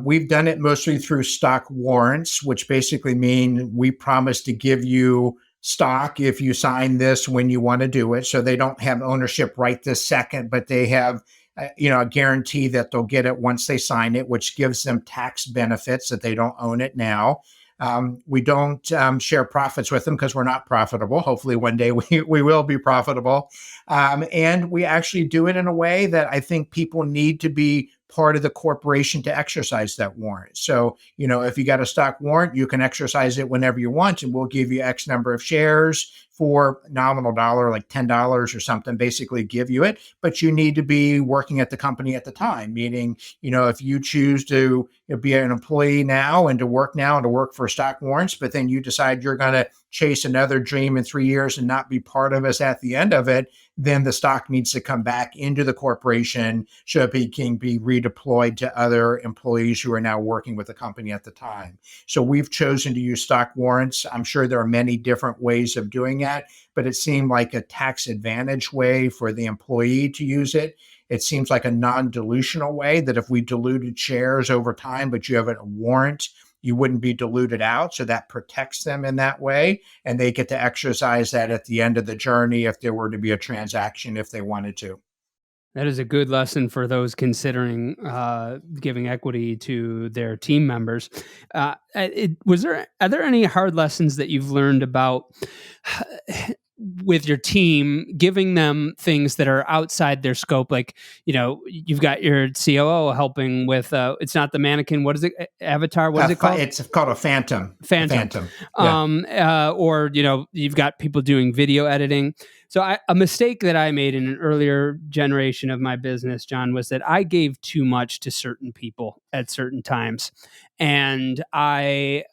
We've done it mostly through stock warrants, which basically mean we promise to give you stock if you sign this when you want to do it. So they don't have ownership right this second, but they have a guarantee that they'll get it once they sign it, which gives them tax benefits that they don't own it now. We don't share profits with them because we're not profitable. Hopefully one day we will be profitable. And we actually do it in a way that I think people need to be part of the corporation to exercise that warrant. So, if you got a stock warrant, you can exercise it whenever you want, and we'll give you X number of shares for nominal dollar, like $10 or something, basically give you it. But you need to be working at the company at the time, meaning, if you choose to be an employee now and to work for stock warrants, but then you decide you're going to chase another dream in 3 years and not be part of us at the end of it, then the stock needs to come back into the corporation so it can be redeployed to other employees who are now working with the company at the time. So we've chosen to use stock warrants. I'm sure there are many different ways of doing that, but it seemed like a tax advantage way for the employee to use it. It seems like a non-dilutional way that if we diluted shares over time, but you have a warrant, you wouldn't be diluted out. So that protects them in that way. And they get to exercise that at the end of the journey if there were to be a transaction, if they wanted to. That is a good lesson for those considering giving equity to their team members. Are there any hard lessons that you've learned about with your team, giving them things that are outside their scope. Like, you've got your COO helping with, it's not the mannequin. What is it? Avatar. What is it called? It's called a phantom. Phantom. Yeah. Or, you've got people doing video editing. So a mistake that I made in an earlier generation of my business, John, was that I gave too much to certain people at certain times. And it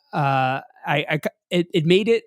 made it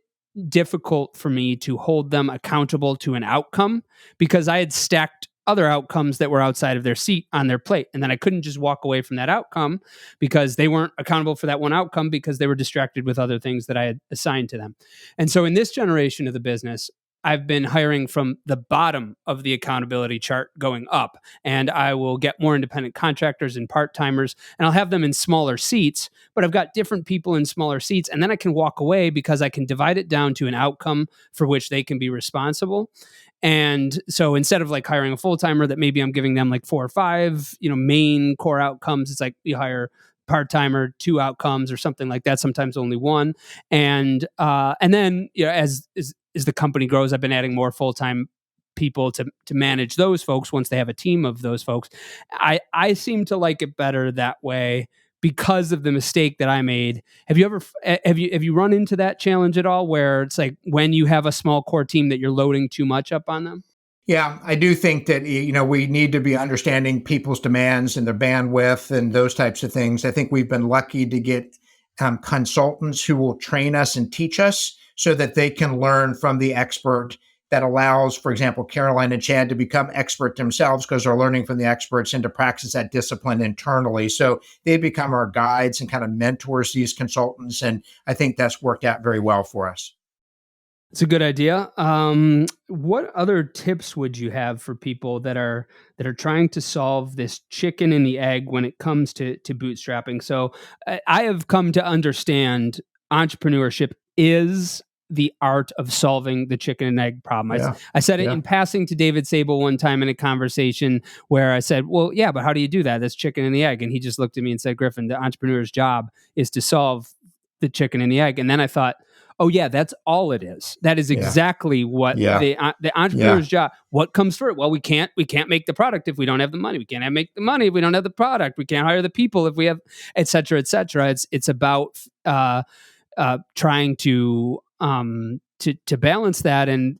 difficult for me to hold them accountable to an outcome, because I had stacked other outcomes that were outside of their seat on their plate. And then I couldn't just walk away from that outcome because they weren't accountable for that one outcome, because they were distracted with other things that I had assigned to them. And so in this generation of the business, I've been hiring from the bottom of the accountability chart going up, and I will get more independent contractors and part-timers, and I'll have them in smaller seats, but I've got different people in smaller seats, and then I can walk away because I can divide it down to an outcome for which they can be responsible. And so instead of like hiring a full-timer that maybe I'm giving them like 4 or 5, main core outcomes, it's like you hire part-timer, 2 outcomes or something like that, sometimes only 1. And then, as the company grows, I've been adding more full-time people to manage those folks once they have a team of those folks. I seem to like it better that way because of the mistake that I made. Have you run into that challenge at all, where it's like when you have a small core team that you're loading too much up on them? Yeah, I do think that we need to be understanding people's demands and their bandwidth and those types of things. I think we've been lucky to get consultants who will train us and teach us so that they can learn from the expert. That allows, for example, Caroline and Chad to become expert themselves because they're learning from the experts and to practice that discipline internally. So they become our guides and kind of mentors these consultants. And I think that's worked out very well for us. It's a good idea. What other tips would you have for people that are trying to solve this chicken and the egg when it comes to bootstrapping? So I have come to understand entrepreneurship is the art of solving the chicken and egg problem. Yeah. I said it in passing to David Sable one time in a conversation where I said, well, yeah, but how do you do that? That's chicken and the egg. And he just looked at me and said, Griffin, the entrepreneur's job is to solve the chicken and the egg. And then I thought, oh yeah, that's all it is. That is exactly what the entrepreneur's job. What comes first? Well, we can't make the product if we don't have the money. We can't make the money if we don't have the product. We can't hire the people if we have, et cetera, et cetera. It's about trying to balance that. And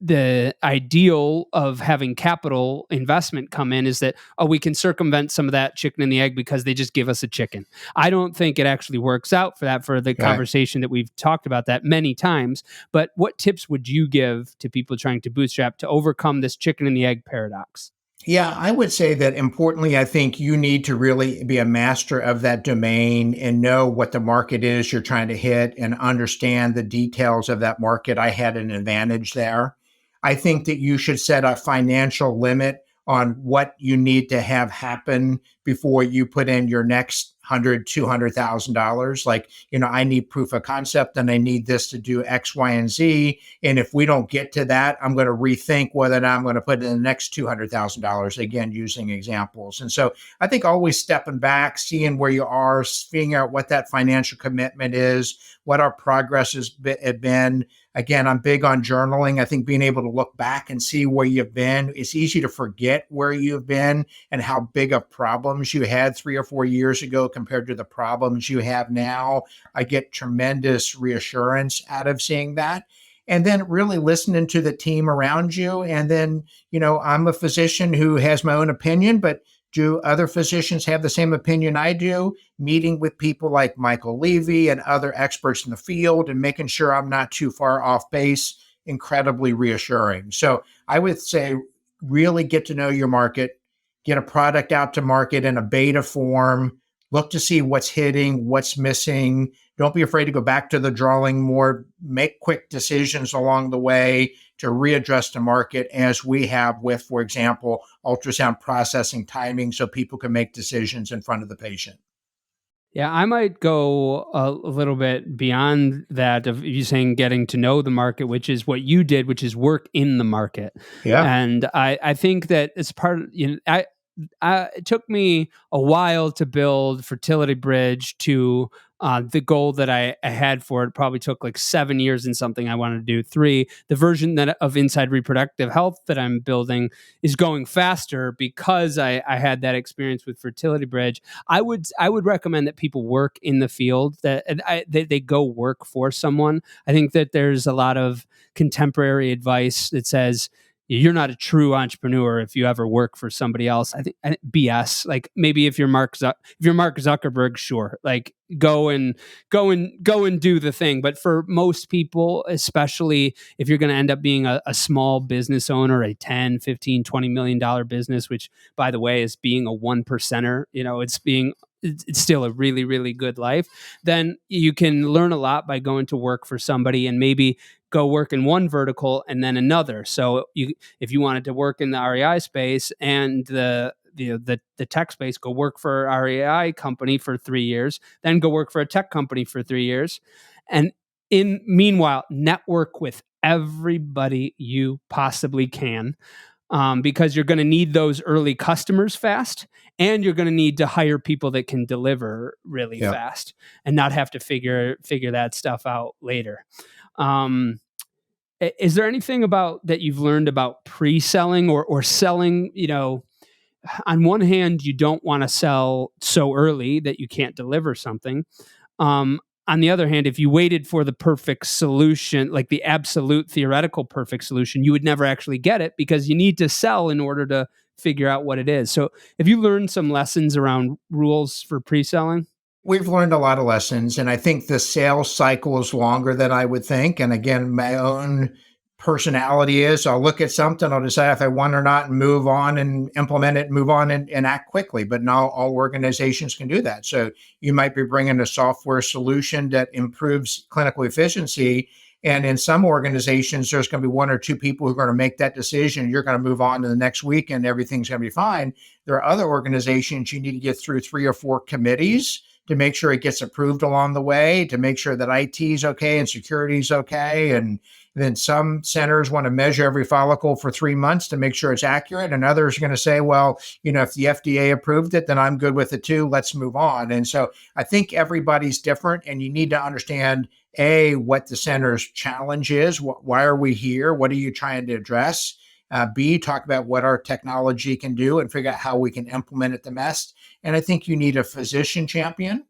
the ideal of having capital investment come in is that, we can circumvent some of that chicken and the egg because they just give us a chicken. I don't think it actually works out for the conversation that we've talked about that many times. But what tips would you give to people trying to bootstrap to overcome this chicken and the egg paradox? Yeah, I would say that importantly, I think you need to really be a master of that domain and know what the market is you're trying to hit and understand the details of that market. I had an advantage there. I think that you should set a financial limit on what you need to have happen before you put in your next $100,000, $200,000. Like, I need proof of concept and I need this to do X, Y, and Z. And if we don't get to that, I'm going to rethink whether or not I'm going to put in the next $200,000, again, using examples. And so I think always stepping back, seeing where you are, figuring out what that financial commitment is, what our progress has been. Again, I'm big on journaling. I think being able to look back and see where you've been, it's easy to forget where you've been and how big of problems you had 3 or 4 years ago compared to the problems you have now. I get tremendous reassurance out of seeing that. And then really listening to the team around you. And then, I'm a physician who has my own opinion, but do other physicians have the same opinion I do? Meeting with people like Michael Levy and other experts in the field and making sure I'm not too far off base, incredibly reassuring. So I would say really get to know your market, get a product out to market in a beta form, look to see what's hitting, what's missing. Don't be afraid to go back to the drawing board, make quick decisions along the way to readjust the market as we have with, for example, ultrasound processing timing so people can make decisions in front of the patient. Yeah, I might go a little bit beyond that of you saying getting to know the market, which is what you did, which is work in the market. Yeah. And I think that it's part of, it took me a while to build Fertility Bridge to The goal that I had for it probably took like 7 years in something I wanted to do. 3, the version of Inside Reproductive Health that I'm building is going faster because I had that experience with Fertility Bridge. I would recommend that people work in the field, that they go work for someone. I think that there's a lot of contemporary advice that says you're not a true entrepreneur if you ever work for somebody else. I think BS. Like maybe if you're Mark Zuckerberg, sure. Like go and do the thing. But for most people, especially if you're going to end up being a small business owner, a 10, 15, $20 million business, which by the way is being a 1%er, it's still a really, really good life, then you can learn a lot by going to work for somebody and maybe go work in one vertical and then another. So if you wanted to work in the REI space and the tech space, go work for an REI company for 3 years, then go work for a tech company for 3 years. And meanwhile, network with everybody you possibly can. Because you're going to need those early customers fast, and you're going to need to hire people that can deliver really fast and not have to figure that stuff out later. Is there anything about that you've learned about pre-selling or selling? On one hand, you don't want to sell so early that you can't deliver something. On the other hand, if you waited for the perfect solution, like the absolute theoretical perfect solution, you would never actually get it because you need to sell in order to figure out what it is. So have you learned some lessons around rules for pre-selling? We've learned a lot of lessons, and I think the sales cycle is longer than I would think. And again, my own personality is I'll look at something, I'll decide if I want or not, and move on and implement it, move on and act quickly. But not all organizations can do that. So you might be bringing a software solution that improves clinical efficiency. And in some organizations, there's going to be 1 or 2 people who are going to make that decision. You're going to move on to the next week and everything's going to be fine. There are other organizations you need to get through 3 or 4 committees to make sure it gets approved along the way, to make sure that IT is okay and security is okay. And then some centers want to measure every follicle for 3 months to make sure it's accurate. And others are going to say, well, if the FDA approved it, then I'm good with it too. Let's move on. And so I think everybody's different, and you need to understand, A, what the center's challenge is. Why are we here? What are you trying to address? B, talk about what our technology can do and figure out how we can implement it the best. And I think you need a physician champion.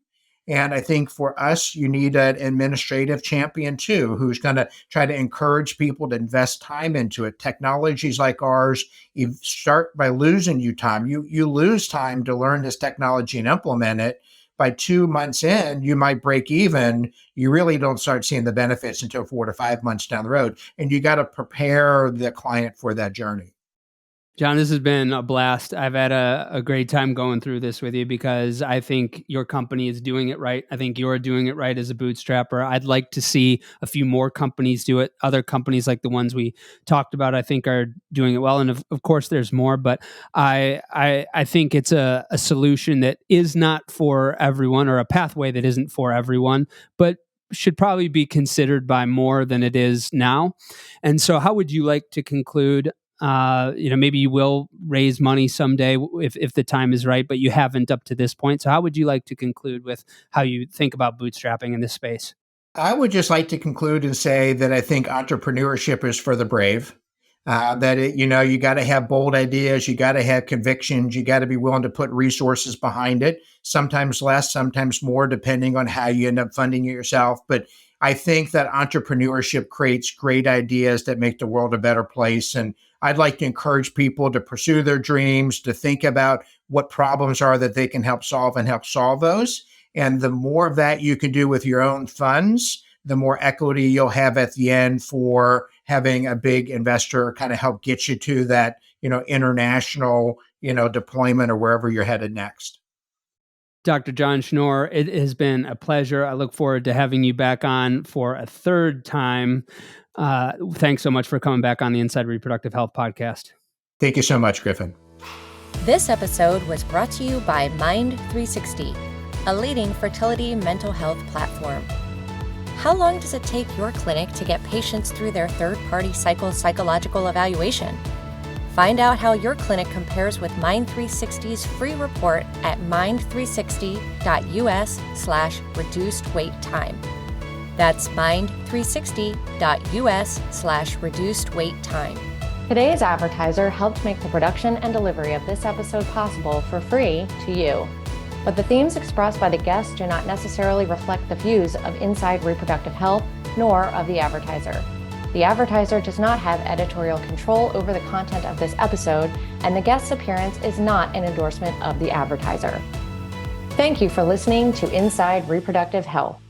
And I think for us, you need an administrative champion too, who's going to try to encourage people to invest time into it. Technologies like ours, you start by losing you time. You lose time to learn this technology and implement it. By 2 months in, you might break even. You really don't start seeing the benefits until 4 to 5 months down the road. And you got to prepare the client for that journey. John, this has been a blast. I've had a great time going through this with you because I think your company is doing it right. I think you're doing it right as a bootstrapper. I'd like to see a few more companies do it. Other companies like the ones we talked about, I think are doing it well. And of course, there's more, but I think it's a solution that is not for everyone, or a pathway that isn't for everyone, but should probably be considered by more than it is now. And so how would you like to conclude? Maybe you will raise money someday if the time is right, but you haven't up to this point. So how would you like to conclude with how you think about bootstrapping in this space? I would just like to conclude and say that I think entrepreneurship is for the brave. You got to have bold ideas, you got to have convictions, you got to be willing to put resources behind it, sometimes less, sometimes more, depending on how you end up funding it yourself. But I think that entrepreneurship creates great ideas that make the world a better place. And I'd like to encourage people to pursue their dreams, to think about what problems are that they can help solve and help solve those. And the more of that you can do with your own funds, the more equity you'll have at the end for having a big investor kind of help get you to that, international, deployment or wherever you're headed next. Dr. John Schnorr, it has been a pleasure. I look forward to having you back on for a third time. Thanks so much for coming back on the Inside Reproductive Health podcast. Thank you so much, Griffin. This episode was brought to you by Mind 360, a leading fertility mental health platform. How long does it take your clinic to get patients through their third-party psychological evaluation? Find out how your clinic compares with Mind360's free report at mind360.us/reduced wait time. That's mind360.us/reduced wait time. Today's advertiser helped make the production and delivery of this episode possible for free to you. But the themes expressed by the guests do not necessarily reflect the views of Inside Reproductive Health, nor of the advertiser. The advertiser does not have editorial control over the content of this episode, and the guest's appearance is not an endorsement of the advertiser. Thank you for listening to Inside Reproductive Health.